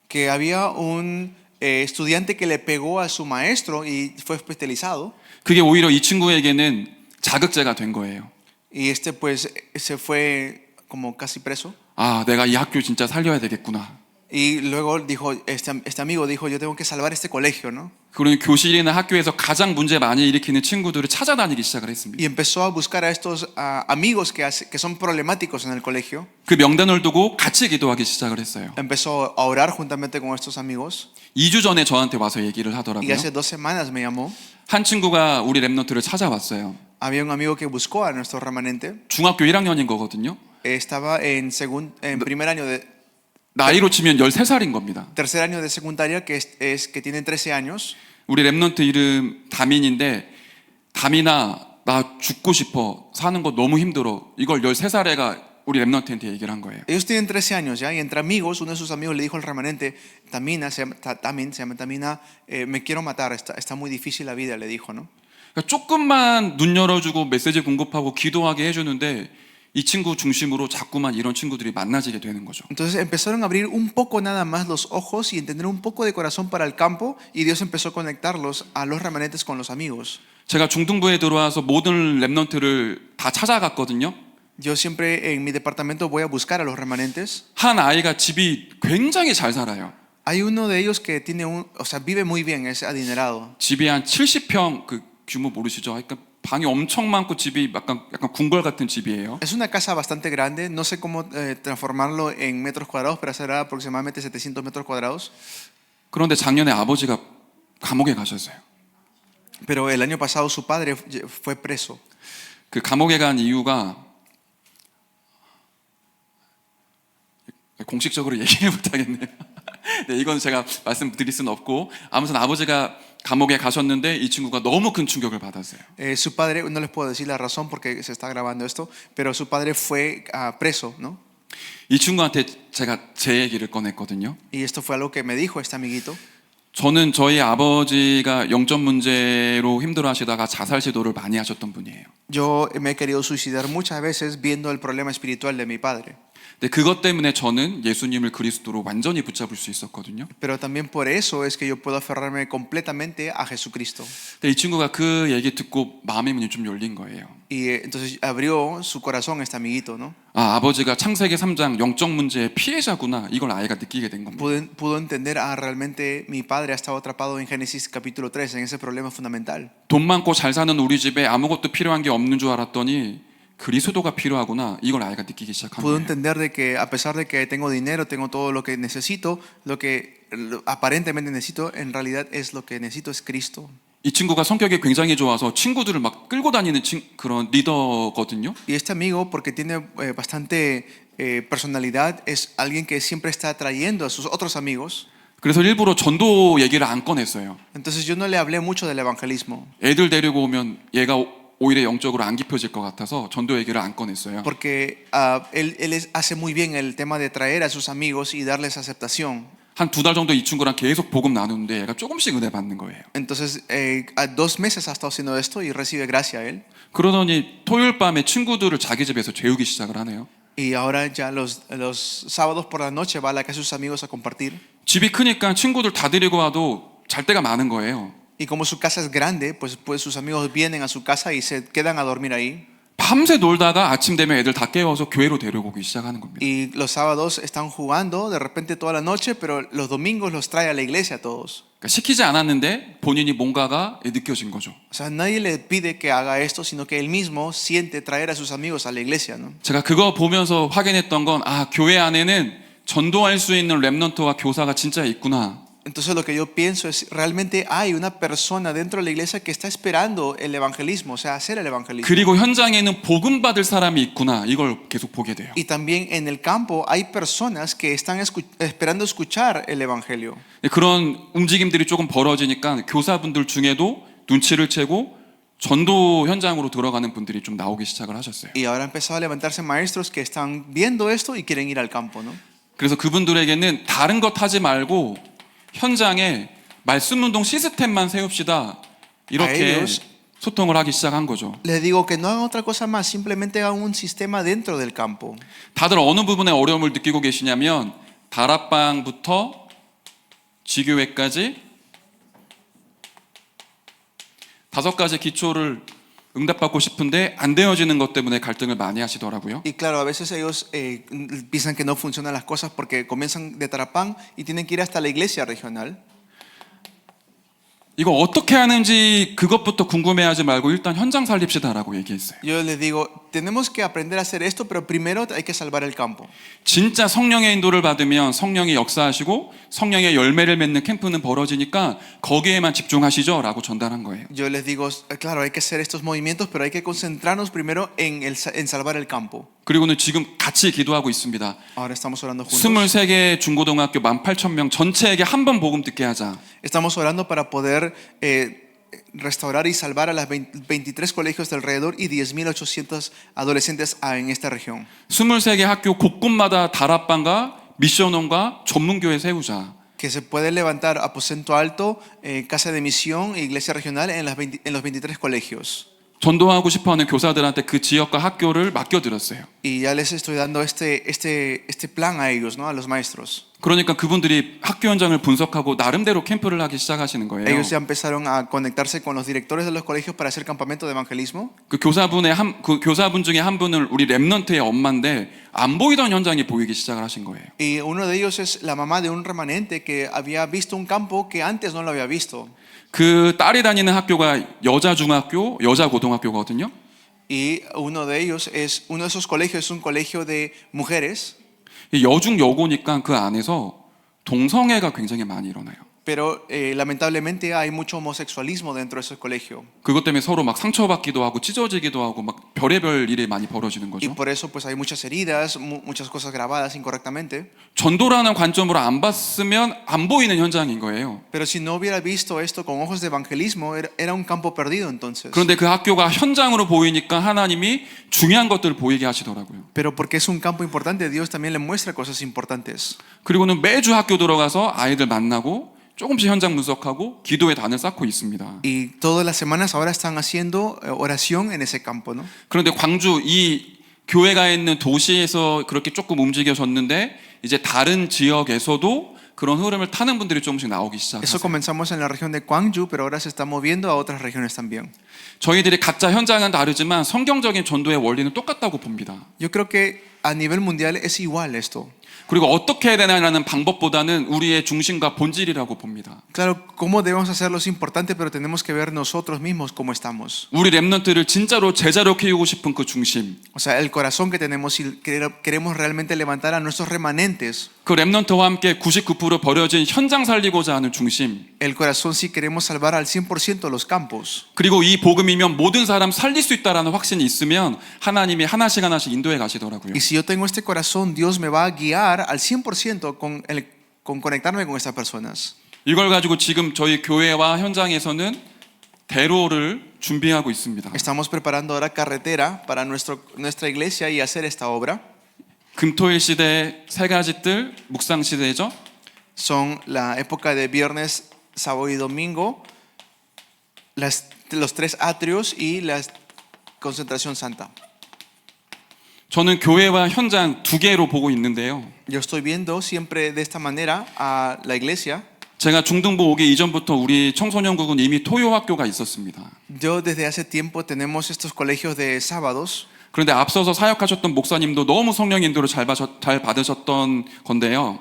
Que había un estudiante que le pegó a su maestro y fue hospitalizado. 그게 오히려 이 친구에게는 자극제가 된 거예요. Y pues se fue como casi preso. 아, 내가 이 학교 진짜 살려야 되겠구나. Y luego dijo, este amigo dijo, yo tengo que salvar este colegio, ¿no? 그러니 교실이나 학교에서 가장 문제 많이 일으키는 친구들을 찾아다니기 시작을 했습니다. Y empezó a buscar a estos amigos que son problemáticos en el colegio. 그 명단을 두고 같이 기도하기 시작을 했어요. Empezó a orar juntamente con estos amigos. 2주 전에 저한테 와서 얘기를 Y 하더라고요. hace 2 semanas me llamó. 한 친구가 우리 랩런트를 찾아왔어요. Había un amigo que buscó a nuestro remanente. 중학교 1학년인 거거든요. Estaba en primer año de 나이로 치면 13살인 겁니다. tercer año de secundaria, que tiene 13 años. 우리 랩런트 이름 다민인데 다민아 나 죽고 싶어 사는 거 너무 힘들어 이걸 13살 애가 우리 랩런트한테 얘기를 한 거예요. Ellos tienen 13 años ya y entre amigos uno de sus amigos le dijo al remanente, Tamina, se llama Tamina, me quiero matar, está muy difícil la vida, le dijo, ¿no? 그러니까 조금만 눈 열어주고 메시지 공급하고 기도하게 해주는데 이 친구 중심으로 자꾸만 이런 친구들이 만나지게 되는 거죠. Entonces empezaron a abrir un poco nada más los ojos y entender un poco de corazón para el campo y Dios empezó a conectarlos a los remanentes con los amigos. 제가 중등부에 들어와서 모든 랩런트를 다 찾아갔거든요. Yo siempre en mi departamento voy a buscar a los remanentes. 한 아이가 집이 굉장히 잘 살아요. Hay uno de ellos que vive muy bien, es adinerado. 집이 한 70평 그 규모 모르시죠? 그러니까 방이 엄청 많고 집이 약간 궁궐 같은 집이에요. Es una casa bastante grande, no sé cómo transformarlo en metros cuadrados, pero será aproximadamente 700 metros cuadrados. 그런데 작년에 아버지가 감옥에 가셨어요. Pero el año pasado su padre fue preso. 그 감옥에 간 이유가 공식적으로 얘기를 못 하겠네요. 네, 이건 제가 말씀드릴 수는 없고 아무튼 아버지가 감옥에 가셨는데 이 친구가 너무 큰 충격을 받았어요. Su padre, no les puedo decir la razón porque se está grabando esto, pero su padre fue preso, ¿no? 이 친구한테 제가 제 얘기를 꺼냈거든요. Y esto fue algo que me dijo este amiguito. 저는 저희 아버지가 영적 문제로 힘들어하시다가 자살 시도를 많이 하셨던 분이에요. Yo me he querido suicidar muchas veces viendo el problema espiritual de mi padre. 근데 그것 때문에 저는 예수님을 그리스도로 완전히 붙잡을 수 있었거든요. Pero también por eso es que yo puedo aferrarme completamente a Jesucristo. 근데 이 친구가 그 얘기 듣고 마음의 문이 좀 열린 거예요. Y entonces abrió su corazón este amiguito, ¿no? 아, 아버지가 창세기 3장 영적 문제의 피해자구나. 이걸 아이가 느끼게 된 겁니다. Pudo entender, realmente mi padre ha estado atrapado en Génesis capítulo 3, en ese problema fundamental. 돈 많고 잘 사는 우리 집에 아무것도 필요한 게 없는 줄 알았더니 그리스도가 필요하구나. 이걸 아이가 느끼기 시작한 Pudo 거예요. entender de que a pesar de que tengo dinero, tengo todo lo que necesito, lo que aparentemente necesito, en realidad es lo que necesito es Cristo. 이 친구가 성격이 굉장히 좋아서 친구들을 막 끌고 다니는 그런 리더거든요. Y este amigo, porque tiene bastante personalidad, es alguien que siempre está atrayendo a sus otros amigos. 그래서 일부러 전도 얘기를 안 꺼냈어요. Entonces yo no le hablé mucho del evangelismo. 애들 데리고 오면 얘가 오히려 영적으로 안 깊어질 것 같아서 전도 얘기를 안 꺼냈어요. Porque él hace muy bien el tema de traer a sus amigos y darles aceptación. 한 2달 정도 이 친구랑 계속 복음 나누는데 얘가 조금씩 은혜 받는 거예요. Entonces, a 2 meses ha estado haciendo esto y recibe gracia a él. 그러더니 토요일 밤에 친구들을 자기 집에서 재우기 시작을 하네요. Y ahora ya los sábados por la noche va a la casa de sus amigos a compartir. 집이 크니까 친구들 다 데리고 와도 잘 데가 많은 거예요. Y como su casa es grande, pues sus amigos vienen a su casa y se quedan a dormir ahí. 밤새 놀다가 아침 되면 애들 다 깨워서 교회로 데려오기 시작하는 겁니다. Y los sábados están jugando de repente toda la noche, pero los domingos los trae a la iglesia a todos. 그러니까 시키지 않았는데 본인이 뭔가가 느껴진 거죠. O sea, nadie le pide que haga esto, sino que él mismo siente traer a sus amigos a la iglesia, ¿no? 제가 그거 보면서 확인했던 건 교회 안에는 전도할 수 있는 렘넌트와 교사가 진짜 있구나. Entonces lo que yo pienso es, realmente hay una persona dentro de la iglesia que está esperando el evangelismo, o sea, hacer el evangelismo. 그리고 현장에는 복음 받을 사람이 있구나. 이걸 계속 보게 돼요. Y también en el campo hay personas que están esperando escuchar el evangelio. 그런 움직임들이 조금 벌어지니까 교사분들 중에도 눈치를 채고 전도 현장으로 들어가는 분들이 좀 나오기 시작을 하셨어요. Y ahora han empezado a levantarse maestros que están viendo esto y quieren ir al campo, ¿no? 그래서 그분들에게는 다른 것 하지 말고 현장에 말씀 운동 시스템만 세웁시다. 이렇게 소통을 하기 시작한 거죠. Les digo que no hagan otra cosa más, simplemente hagan un sistema dentro del campo. 다들 어느 부분에 어려움을 느끼고 계시냐면 다락방부터 지교회까지 5가지 기초를 응답받고 싶은데 안 되어지는 것 때문에 갈등을 많이 하시더라고요. Y claro, a veces ellos piensan que no funcionan las cosas porque comienzan de Tarapán y tienen que ir hasta la iglesia regional. 이거 어떻게 하는지 그것부터 궁금해하지 말고 일단 현장 살립시다라고 얘기했어요. Yo les digo, tenemos que aprender a hacer esto, pero primero hay que salvar el campo. 진짜 성령의 인도를 받으면 성령이 역사하시고 성령의 열매를 맺는 캠프는 벌어지니까 거기에만 집중하시죠라고 전달한 거예요. Yo les digo, claro, hay que hacer estos movimientos, pero hay que concentrarnos primero en salvar el campo. 그리고는 지금 같이 기도하고 있습니다. Ahora estamos orando juntos. 23개 중고등학교 18,000명 전체에게 한 번 복음 듣게 하자. Estamos orando para poder restaurar y salvar a las 23 colegios de alrededor y 10.800 adolescentes en esta región. 23개 학교 곳곳마다 다락방과 미션원과 전문교회 세우자. Que se puede levantar aposento alto, casa de misión e iglesia regional en los 23 colegios. 전도하고 싶어하는 교사들한테 그 지역과 학교를 맡겨드렸어요. Y ya les estoy dando este plan a ellos, ¿no? A los maestros. 그러니까 그분들이 학교 현장을 분석하고 나름대로 캠프를 하기 시작하시는 거예요. Ellos ya empezaron a conectarse con los directores de los colegios para hacer campamento de evangelismo. 그 교사분 중에 한 분은 우리 렘넌트의 엄마인데 안 보이던 현장이 보이기 시작을 하신 거예요. Y uno de ellos es la mamá de un remanente que había visto un campo que antes no lo había visto. 그 딸이 다니는 학교가 여자 중학교, 여자 고등학교거든요. Y uno de esos colegios es un colegio de mujeres. 여중 여고니까 그 안에서 동성애가 굉장히 많이 일어나요. Pero lamentablemente hay mucho homosexualismo dentro de ese colegio. 그것 때문에 서로 막 상처받기도 하고 찢어지기도 하고 막 별의별 일이 많이 벌어지는 Y 거죠. por eso pues hay muchas heridas, muchas cosas grabadas incorrectamente. 전도라는 관점으로 안 봤으면 안 보이는 현장인 거예요. Pero si no hubiera visto esto con ojos de evangelismo, era un campo perdido entonces. 그런데 그 학교가 현장으로 보이니까 하나님이 중요한 것들을 보이게 하시더라고요. Pero porque es un campo importante, Dios también le muestra cosas importantes. 그리고는 매주 학교 들어가서 아이들 만나고 조금씩 현장 분석하고 기도의 단을 쌓고 있습니다. Y todas las semanas ahora están haciendo oración en ese campo, ¿no? 그런데 광주 이 교회가 있는 도시에서 그렇게 조금 움직여졌는데 이제 다른 지역에서도 그 그런 흐름을 타는 분들이 조금씩 나오기 Eso 시작했어요. comenzamos en la región de Gwangju, pero ahora se está moviendo a otras regiones también. 저희들이 각자 현장은 다르지만 성경적인 전도의 원리는 똑같다고 봅니다. Yo creo que a nivel mundial es igual esto. 그리고 어떻게 해야 되나라는 방법보다는 우리의 중심과 본질이라고 봅니다. Claro, cómo debemos hacerlo es importante, pero tenemos que ver nosotros mismos cómo estamos. 우리 렘넌트를 진짜로 제자로 키우고 싶은 그 중심. O sea, el corazón que tenemos y queremos realmente levantar a nuestros remanentes. 그 렘넌트와 함께 99% 버려진 현장 살리고자 하는 중심. El corazón si queremos salvar al 100% los campos. 그리고 이 복음이면 모든 사람 살릴 수 있다라는 확신이 있으면 하나님이 하나씩 인도해 가시더라고요. Y si yo tengo este corazón, Dios me va a guiar al 100% con conectarme con estas personas. 이걸 가지고 지금 저희 교회와 현장에서는 대로를 준비하고 있습니다. Estamos preparando ahora carretera para nuestra iglesia y hacer esta obra. 금토일 시대 세 가지 뜰 묵상 시대죠. Son la época de viernes, sábado y domingo, los tres atrios y la concentración santa. 저는 교회와 현장 두 개로 보고 있는데요. Yo estoy viendo siempre de esta manera a la iglesia. 제가 중등부 오기 이전부터 우리 청소년국은 이미 토요학교가 있었습니다. Yo desde hace tiempo tenemos estos colegios de sábados. 그런데 앞서서 사역하셨던 목사님도 너무 성령 인도를 잘 받으셨던 건데요.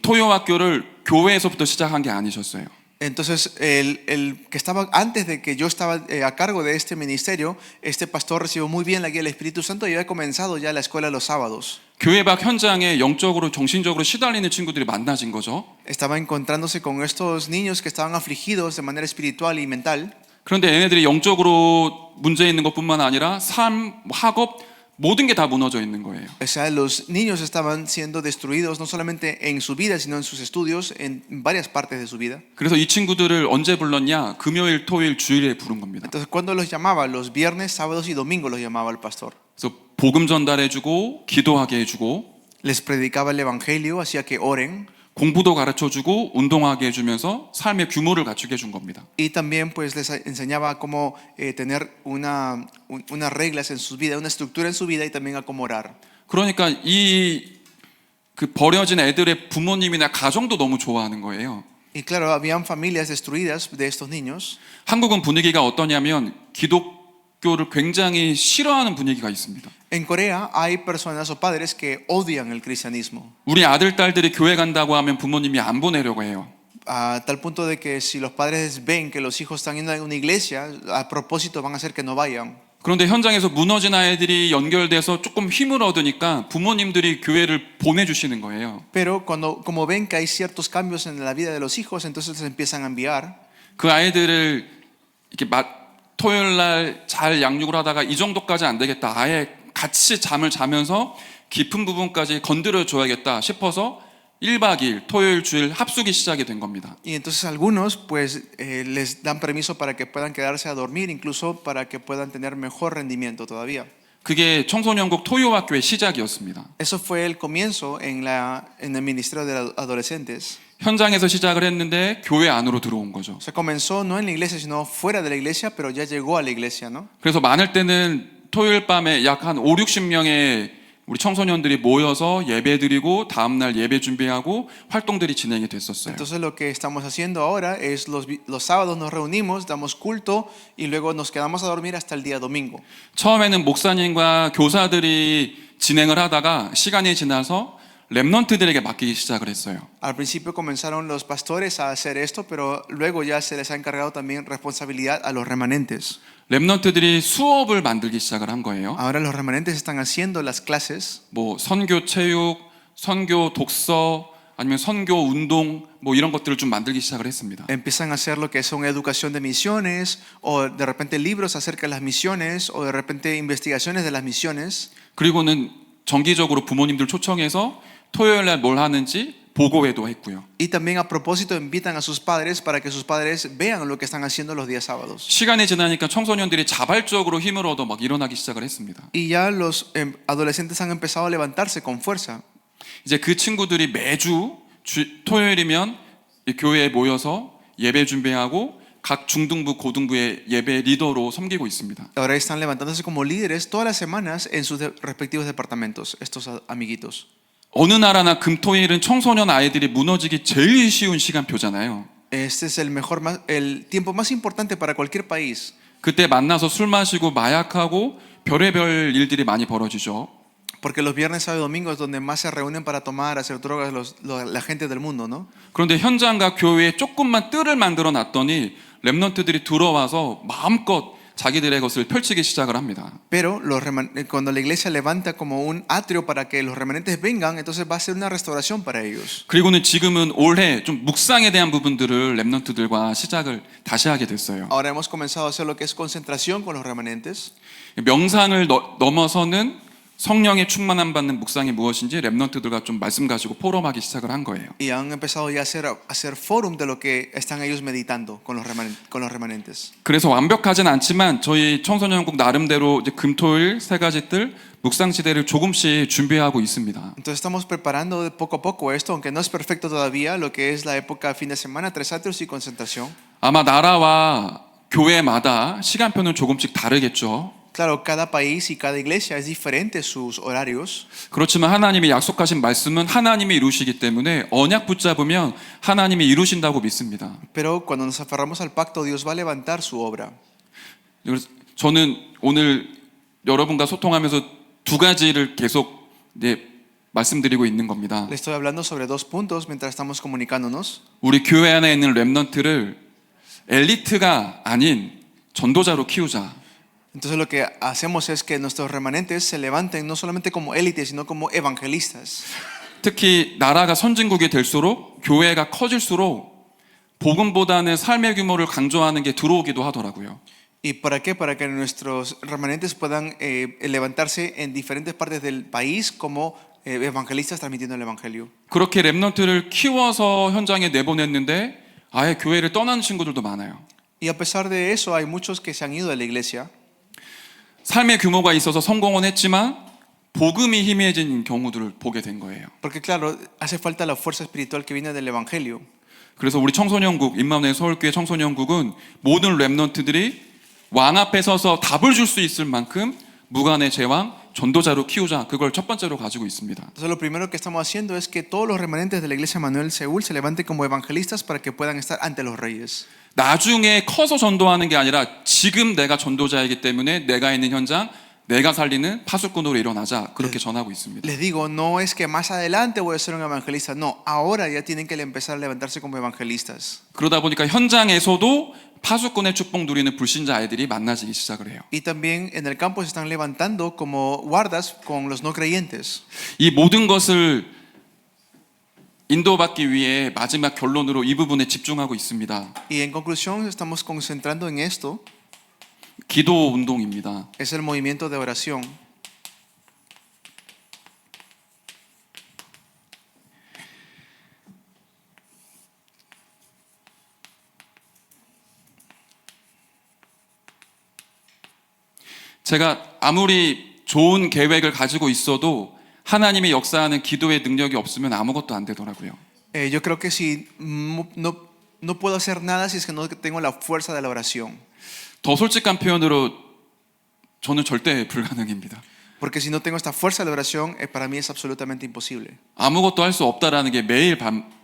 토요학교를 교회에서부터 시작한 게 아니셨어요. Entonces, el que estaba antes de que yo estaba a cargo de este ministerio, este pastor recibió muy bien la guía del Espíritu Santo y había comenzado ya la escuela los sábados. 교회 밖 현장에 영적으로 정신적으로 시달리는 친구들이 만나진 거죠. Estaba encontrándose con estos niños que estaban afligidos de manera espiritual y mental. 그런데 얘네들이 영적으로 문제 있는 것뿐만 아니라 삶, 학업 모든 게 다 무너져 있는 거예요. O sea, los niños estaban siendo destruidos no solamente en su vida, sino en sus estudios, en varias partes de su vida. 그래서 이 친구들을 언제 불렀냐? 금요일, 토요일, 주일에 부른 겁니다. Entonces, ¿cuándo los llamaba? Los viernes, sábados y domingos los llamaba el pastor. 그래서 복음 전달해주고 기도하게 해주고 Les predicaba el evangelio, hacía que oren. 공부도 가르쳐주고 운동하게 해주면서 삶의 규모를 갖추게 해준 겁니다. Y también pues les enseñaba cómo tener unas reglas en su vida, una estructura en su vida y también a cómo orar. 그러니까 그 버려진 애들의 부모님이나 가정도 너무 좋아하는 거예요. Y claro, habían familias destruidas de estos niños. 한국은 분위기가 어떠냐면 기독교를 굉장히 싫어하는 분위기가 있습니다. En Corea hay personas o padres que odian el cristianismo. 우리 아들 딸들이 교회 간다고 하면 부모님이 안 보내려고 해요. A tal punto de que si los padres ven que los hijos están yendo a una iglesia, a propósito van a hacer que no vayan. 그런데 현장에서 무너진 아이들이 연결돼서 조금 힘을 얻으니까 부모님들이 교회를 보내주시는 거예요. Pero como ven que hay ciertos cambios en la vida de los hijos, entonces les empiezan a enviar. 그 아이들을 이렇게 토요일 날 잘 양육을 하다가 이 정도까지 안 되겠다. 아예 같이 잠을 자면서 깊은 부분까지 건드려 줘야겠다 싶어서 1박 2일 토요일 주일 합숙이 시작이 된 겁니다. Y entonces algunos pues les dan permiso para que puedan quedarse a dormir, incluso para que puedan tener mejor rendimiento todavía. 그게 청소년국 토요학교의 시작이었습니다. Eso fue el comienzo en el ministerio de adolescentes. 현장에서 시작을 했는데 교회 안으로 들어온 거죠. Se comenzó no en la iglesia, sino fuera de la iglesia, pero ya llegó a la iglesia, ¿no? 그래서 많을 때는 토요일 밤에 약 한 5, 60명의 우리 청소년들이 모여서 예배드리고 다음날 예배 준비하고 활동들이 진행이 됐었어요. Entonces lo que estamos haciendo ahora es los sábados nos reunimos, damos culto y luego nos quedamos a dormir hasta el día domingo. 처음에는 목사님과 교사들이 진행을 하다가 시간이 지나서 렘넌트들에게 맡기기 시작을 했어요. Al principio comenzaron los pastores a hacer esto, pero luego ya se les ha encargado también responsabilidad a los remanentes. 렘넌트들이 수업을 만들기 시작을 한 거예요. Ahora los remanentes están haciendo las clases. 뭐 선교 체육, 선교 독서, 아니면 선교 운동 뭐 이런 것들을 좀 만들기 시작을 했습니다. Empiezan a hacer lo que son educación de misiones o de repente libros acerca de las misiones o de repente investigaciones de las misiones. 그리고는 정기적으로 부모님들 초청해서 토요일 날 뭘 하는지 보고회도 했고요. Y también a propósito invitan a sus padres para que sus padres vean lo que están haciendo los días sábados. 시간이 지나니까 청소년들이 자발적으로 힘을 얻어 막 일어나기 시작을 했습니다. Y ya los adolescentes han empezado a levantarse con fuerza. 이제 그 친구들이 매주 토요일이면 교회에 모여서 예배 준비하고 각 중등부, 고등부의 예배 리더로 섬기고 있습니다. Ahora están levantándose como líderes todas las semanas en sus respectivos departamentos, estos amiguitos. 어느 나라나 금토일은 청소년 아이들이 무너지기 제일 쉬운 시간표잖아요. Este es el tiempo más importante para cualquier país. 그때 만나서 술 마시고 마약하고 별의별 일들이 많이 벌어지죠. Porque los viernes, sábado y domingo es donde más se reúnen para tomar, hacer drogas la gente del mundo, ¿no? 그런데 현장과 교회에 조금만 뜰을 만들어 놨더니 렘넌트들이 들어와서 마음껏 자기들의 것을 펼치기 시작을 합니다. Pero cuando la iglesia levanta como un atrio para que los remanentes vengan, entonces va a ser una restauración para ellos. 그리고는 지금은 올해 좀 묵상에 대한 부분들을 렘넌트들과 시작을 다시 하게 됐어요. Ahora hemos comenzado a hacer lo que es concentración con los remanentes. 명상을 넘어서는 성령의 충만함 받는 묵상이 무엇인지 렘넌트들과 좀 말씀 가지고 포럼하기 시작을 한 거예요. Y han empezado ya a hacer forum de lo que están ellos meditando con los remanentes. 그래서 완벽하진 않지만 저희 청소년국 나름대로 이제 금토일 세 가지 뜰 묵상 시대를 조금씩 준비하고 있습니다. Entonces estamos preparando de poco a poco esto, aunque no es perfecto todavía, lo que es la época fin de semana, 3 atrios y concentración. 아마 나라와 교회마다 시간표는 조금씩 다르겠죠. Claro, cada país y cada iglesia es diferente sus horarios. 그렇지만 하나님이 약속하신 말씀은 하나님이 이루시기 때문에 언약 붙잡으면 하나님이 이루신다고 믿습니다. Pero cuando nos aferramos al pacto, Dios va a levantar su obra. 그래서 저는 오늘 여러분과 소통하면서 두 가지를 계속 말씀드리고 있는 겁니다. Le estoy hablando sobre 2 puntos mientras estamos comunicándonos. 우리 교회 안에 있는 렘넌트를 엘리트가 아닌 전도자로 키우자. Entonces lo que hacemos es que nuestros remanentes se levanten no solamente como élites, sino como evangelistas. 특히 나라가 선진국이 될수록 교회가 커질수록 복음보다는 삶의 규모를 강조하는 게 들어오기도 하더라고요. ¿Y para qué? Para que nuestros remanentes puedan levantarse en diferentes partes del país como evangelistas transmitiendo el evangelio. 그렇게 렘넌트를 키워서 현장에 내보냈는데 아예 교회를 떠나는 친구들도 많아요. Y a pesar de eso hay muchos que se han ido de la iglesia. 삶의 규모가 있어서 성공은 했지만 복음이 희미해진 경우들을 보게 된 거예요. Porque claro, hace falta la fuerza espiritual que viene del evangelio. 그래서 우리 청소년국 임마누엘 서울교회 청소년국은 모든 렘넌트들이 왕 앞에 서서 답을 줄 수 있을 만큼 무관의 제왕 전도자로 키우자. 그걸 첫 번째로 가지고 있습니다. Entonces lo primero que estamos haciendo es que todos los remanentes de la iglesia Manuel Seúl se levanten como evangelistas para que puedan estar ante los reyes. 나중에 커서 전도하는 게 아니라 지금 내가 전도자이기 때문에 내가 있는 현장 내가 살리는 파수꾼으로 일어나자. 그렇게 전하고 있습니다. Les digo, no es que más adelante voy a ser un evangelista. No, ahora ya tienen que empezar a levantarse como evangelistas. 그러다 보니까 현장에서도 파수꾼의 축복 누리는 불신자 아이들이 많아지기 시작을 해요. Y también en el campo se están levantando como guardas con los no creyentes. 이 모든 것을 인도받기 위해 마지막 결론으로 이 부분에 집중하고 있습니다. Y en conclusión estamos concentrando en esto. 기도 운동입니다. Es el movimiento de oración. 제가 아무리 좋은 계획을 가지고 있어도 하나님의 역사하는 기도의 능력이 없으면 아무것도 안 되더라고요. Yo creo que si no puedo hacer nada si es que no tengo la fuerza de la oración. 더 솔직한 표현으로 저는 절대 불가능입니다. Porque si no tengo esta fuerza de la oración, para mí es absolutamente imposible. 아무것도 할 수 없다라는 게 매일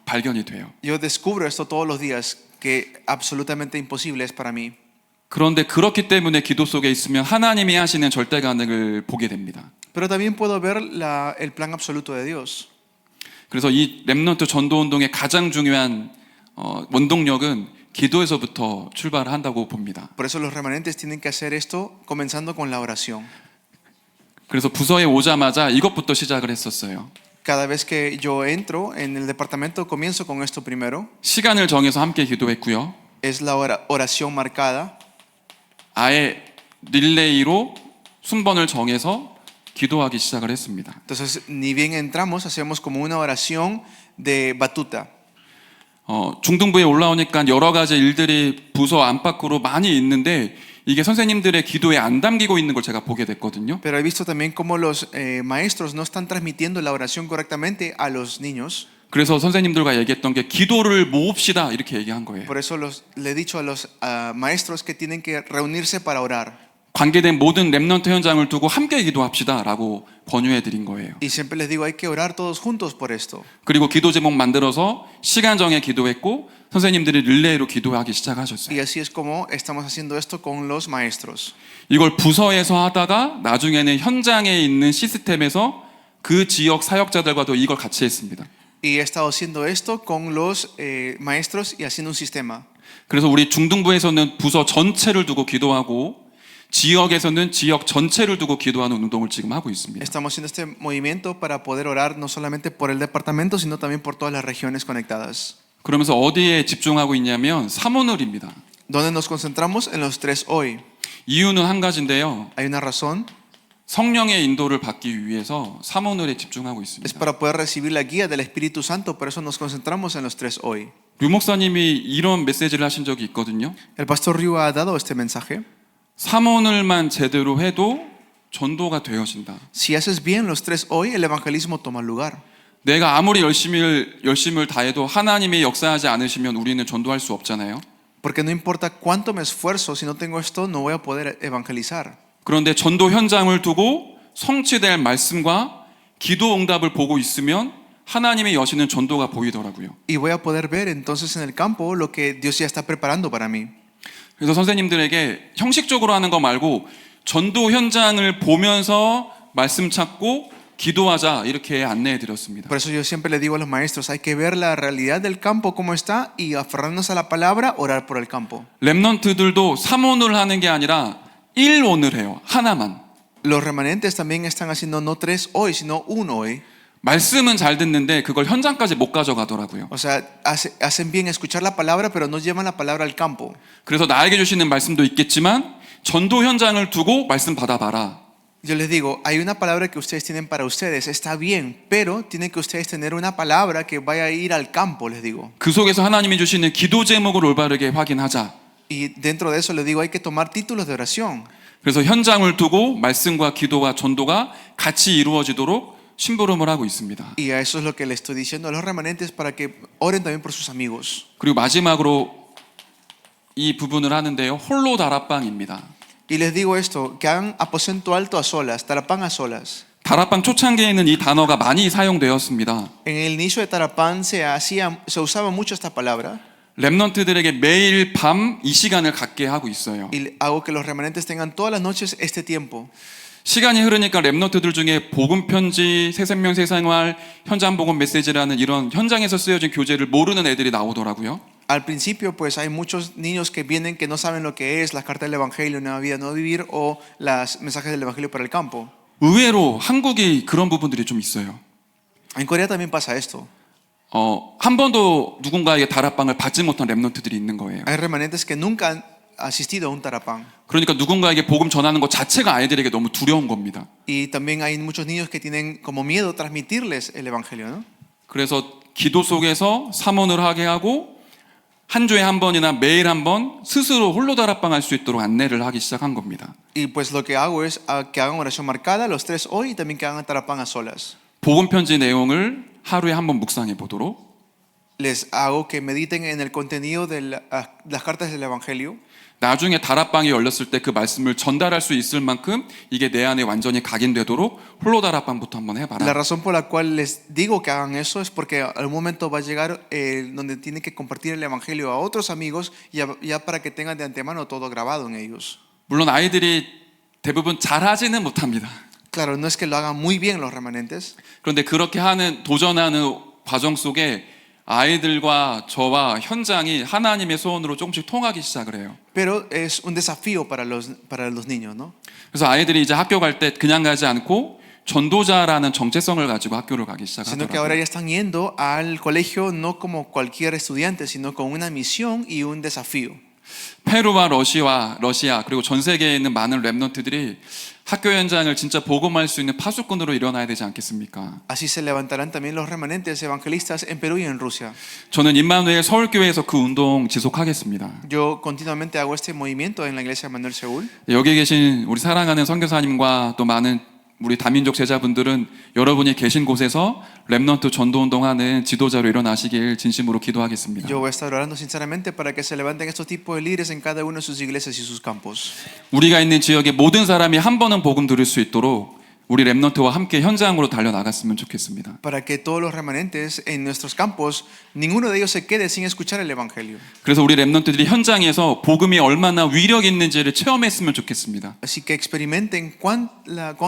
발견이 돼요. Yo descubro esto todos los días, que absolutamente imposible es para mí. 그런데 그렇기 때문에 기도 속에 있으면 하나님이 하시는 절대 가능을 보게 됩니다. Pero también puedo ver el plan absoluto de Dios. 그래서 이 렘넌트 전도 운동의 가장 중요한 원동력은 기도에서부터 출발한다고 봅니다. Por eso los remanentes tienen que hacer esto comenzando con la oración. 그래서 부서에 오자마자 이것부터 시작을 했었어요. Cada vez que yo entro en el departamento comienzo con esto primero. 시간을 정해서 함께 기도했고요. Es la oración marcada. 아예 릴레이로 순번을 정해서 기도하기 시작을 했습니다. Entonces, ni bien entramos, hacemos como una oración de batuta. 중등부에 올라오니까 여러 가지 일들이 부서 안팎으로 많이 있는데 이게 선생님들의 기도에 안 담기고 있는 걸 제가 보게 됐거든요. Pero he visto también cómo los maestros no están transmitiendo la oración correctamente a los niños. 그래서 선생님들과 얘기했던 게 기도를 모읍시다 이렇게 얘기한 거예요. Por eso le he dicho a los maestros que tienen que reunirse para orar. 관계된 모든 렘넌트 현장을 두고 함께 기도합시다라고 권유해 드린 거예요. Y siempre les digo, hay que orar todos juntos por esto. 그리고 기도 제목 만들어서 시간 정해 기도했고 선생님들이 릴레이로 기도하기 시작하셨어요. Y así es como estamos haciendo esto con los maestros. 이걸 부서에서 하다가 나중에는 현장에 있는 시스템에서 그 지역 사역자들과도 이걸 같이 했습니다. Y he estado haciendo esto con los maestros y haciendo un sistema. 그래서 우리 중등부에서는 부서 전체를 두고 기도하고 지역에서는 지역 전체를 두고 기도하는 운동을 지금 하고 있습니다. Estamos haciendo este movimiento para poder orar no solamente por el departamento, sino también por todas las regiones conectadas. 그러면서 어디에 집중하고 있냐면 사모늘입니다. Donde nos concentramos en los tres hoy. 이유는 한 가지인데요. Hay una razón, 성령의 인도를 받기 위해서 사모늘에 집중하고 es 있습니다. para poder recibir la guía del Espíritu Santo, por eso nos concentramos en los tres hoy. 류 목사님이 이런 메시지를 하신 적이 있거든요. El pastor Ryu ha dado este mensaje. 사모늘만 제대로 해도 전도가 되어진다. Si haces bien los tres hoy, el evangelismo toma lugar. 내가 아무리 열심을 다해도 하나님이 역사하지 않으시면 우리는 전도할 수 없잖아요. Porque no importa cuánto me esfuerzo, si no tengo esto, no voy a poder evangelizar. 그런데 전도 현장을 두고 성취될 말씀과 기도 응답을 보고 있으면 하나님이 여시는 전도가 보이더라고요. Y voy a poder ver entonces en el campo lo que Dios ya está preparando para mí. 그래서 선생님들에게 형식적으로 하는 거 말고 전도 현장을 보면서 말씀 찾고 기도하자 이렇게 안내해 드렸습니다. Por eso yo siempre le digo a los maestros, hay que ver la realidad del campo como está y aferrarnos a la palabra, orar por el campo. 렘넌트들도 3원을 하는 게 아니라 1원을 해요. 하나만. Los remanentes también están haciendo no tres hoy, sino un hoy. 말씀은 잘 듣는데 그걸 현장까지 못 가져가더라고요. O sea, hacen bien escuchar la palabra, pero no llevan la palabra al campo. 그래서 나에게 주시는 말씀도 있겠지만 전도 현장을 두고 말씀 받아봐라. Yo les digo, hay una palabra que ustedes tienen para ustedes, está bien, pero tienen que ustedes tener una palabra que vaya a ir al campo, les digo. 그 속에서 하나님이 주시는 기도 제목을 올바르게 확인하자. Y dentro de eso les digo, hay que tomar títulos de oración. 그래서 현장을 두고 말씀과 기도와 전도가 같이 이루어지도록 심부름을 하고 있습니다. Y a eso es lo que le estoy diciendo a los remanentes para que oren también por sus amigos. 그리고 마지막으로 이 부분을 하는데요. 홀로 다락방입니다. Y les digo esto, que hagan aposento alto a solas, tarapán a solas. 다락방 초창기에는 이 단어가 많이 사용되었습니다. En el inicio de Tarapán se usaba mucho esta palabra. 렘넌트들에게 매일 밤 이 시간을 갖게 하고 있어요. Y hago que los remanentes tengan todas las noches este tiempo. 시간이 흐르니까 렘넌트들 중에 복음 편지, 새생명 새생활, 현장 복음 메시지라는 이런 현장에서 쓰여진 교재를 모르는 애들이 나오더라고요. Al principio pues hay muchos niños que vienen que no saben lo que es las cartas del Evangelio, Nueva Vida, Nuevo Vivir o los mensajes del Evangelio para el campo. 의외로 한국이 그런 부분들이 좀 있어요. En Corea también pasa esto. 한 번도 누군가에게 다락방을 받지 못한 렘넌트들이 있는 거예요. Hay remanentes que nunca han asistido a un Tarapán. 그러니까 누군가에게 복음 전하는 것 자체가 아이들에게 너무 두려운 겁니다. Y también hay muchos niños que tienen como miedo transmitirles el Evangelio, ¿no? 그래서 기도 속에서 사모를 하게 하고 한 주에 한 번이나 매일 한 번 스스로 홀로 다락방 할 수 있도록 안내를 하기 시작한 겁니다. Y pues lo que hago es que hagan oración marcada los tres hoy y también que hagan Tarapán a solas. 복음 편지 내용을 하루에 한 번 묵상해 보도록. Les hago que mediten en el contenido de las cartas del Evangelio. 나중에 다락방이 열렸을 때 그 말씀을 전달할 수 있을 만큼 이게 내 안에 완전히 각인되도록 홀로 다락방부터 한번 해봐라. La razón por la cual les digo que hagan eso es porque algún momento va a llegar donde tienen que compartir el Evangelio a otros amigos ya para que tengan de antemano todo grabado en ellos. 물론 아이들이 대부분 잘하지는 못합니다. Claro, no es que lo hagan muy bien los remanentes. 그런데 그렇게 도전하는 과정 속에 아이들과 저와 현장이 하나님의 소원으로 조금씩 통하기 시작을 해요. Pero es un desafío para los niños, ¿no? 그래서 아이들이 이제 학교 갈 때 그냥 가지 않고 전도자라는 정체성을 가지고 학교를 가기 Sino que ahora 시작하더라고요. ya están yendo al colegio no como cualquier estudiante, sino con una misión y un desafío. 페루와 러시아 그리고 전 세계에 있는 많은 렘넌트들이 학교 현장을 진짜 복음할 수 있는 파수꾼으로 일어나야 되지 않겠습니까? Así se levantarán también los remanentes evangelistas en Perú y en Rusia. 저는 임마누엘 서울교회에서 그 운동 지속하겠습니다. Yo continuamente hago este movimiento en la iglesia de Manuel Seúl. 여기 계신 우리 사랑하는 선교사님과 또 많은 우리 다민족 제자분들은 여러분이 계신 곳에서 렘넌트 전도운동하는 지도자로 일어나시길 진심으로 기도하겠습니다. Yo voy a estar orando sinceramente para que se levanten estos tipos de líderes en cada una de sus iglesias y sus campos. 우리가 있는 지역의 모든 사람이 한 번은 복음 들을 수 있도록 우리 렘넌트와 함께 현장으로 달려나갔으면 좋겠습니다. Para que todos los remanentes en nuestros campos, ninguno de ellos se quede sin escuchar el evangelio. 그래서 우리 렘넌트들이 현장에서 복음이 얼마나 위력 있는지를 체험했으면 좋겠습니다. Así que experimenten cuán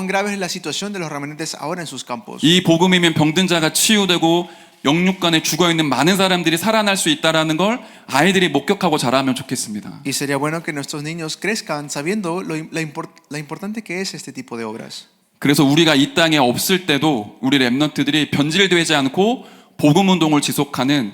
grave es la situación de los remanentes ahora en sus campos. 이 복음이면 병든 자가 치유되고 영육간에 죽어 있는 많은 사람들이 살아날 수 있다라는 걸 아이들이 목격하고 자라면 좋겠습니다. Y sería bueno que nuestros niños crezcan sabiendo la importante que es este tipo de obras. 그래서 우리가 이 땅에 없을 때도 우리 렘넌트들이 변질되지 않고 복음 운동을 지속하는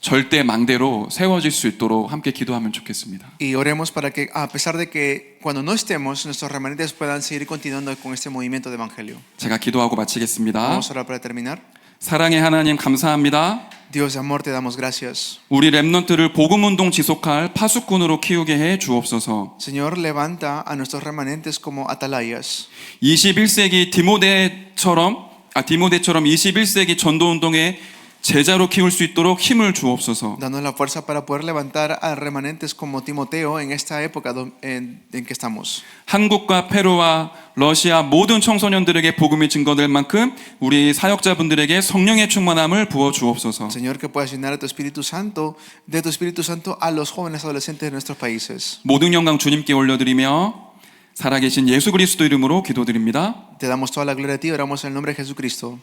절대 망대로 세워질 수 있도록 함께 기도하면 좋겠습니다. Y oremos para que a pesar de que cuando no estemos nuestros remanentes puedan seguir continuando con este movimiento de evangelio. 제가 기도하고 마치겠습니다. Vamos a orar para terminar. 사랑의 하나님 감사합니다. Dios de amor, te damos gracias. 우리 렘넌트를 복음 운동 지속할 파수꾼으로 키우게 해 주옵소서. Señor, levanta a nuestros remanentes como atalayas. 21세기 디모데처럼 21세기 전도 운동의 제자로 키울 수 있도록 힘을 주옵소서. Danos la fuerza para poder levantar a remanentes como Timoteo en esta época en que estamos. 한국과 페루와 러시아 모든 청소년들에게 복음이 증거될 만큼 우리 사역자분들에게 성령의 충만함을 부어 주옵소서. Señor, que puedas llenar de tu Espíritu Santo a los jóvenes adolescentes de nuestros países. 모든 영광 주님께 올려드리며 살아계신 예수 그리스도 이름으로 기도드립니다. Te damos toda la gloria a ti, oramos en el nombre de Jesucristo.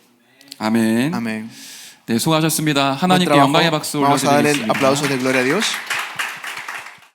아멘. Amén. 네, 수고하셨습니다. Buen 하나님께 trabajo. 영광의 박수 Vamos a dar el 올려드리겠습니다. aplauso de gloria a Dios.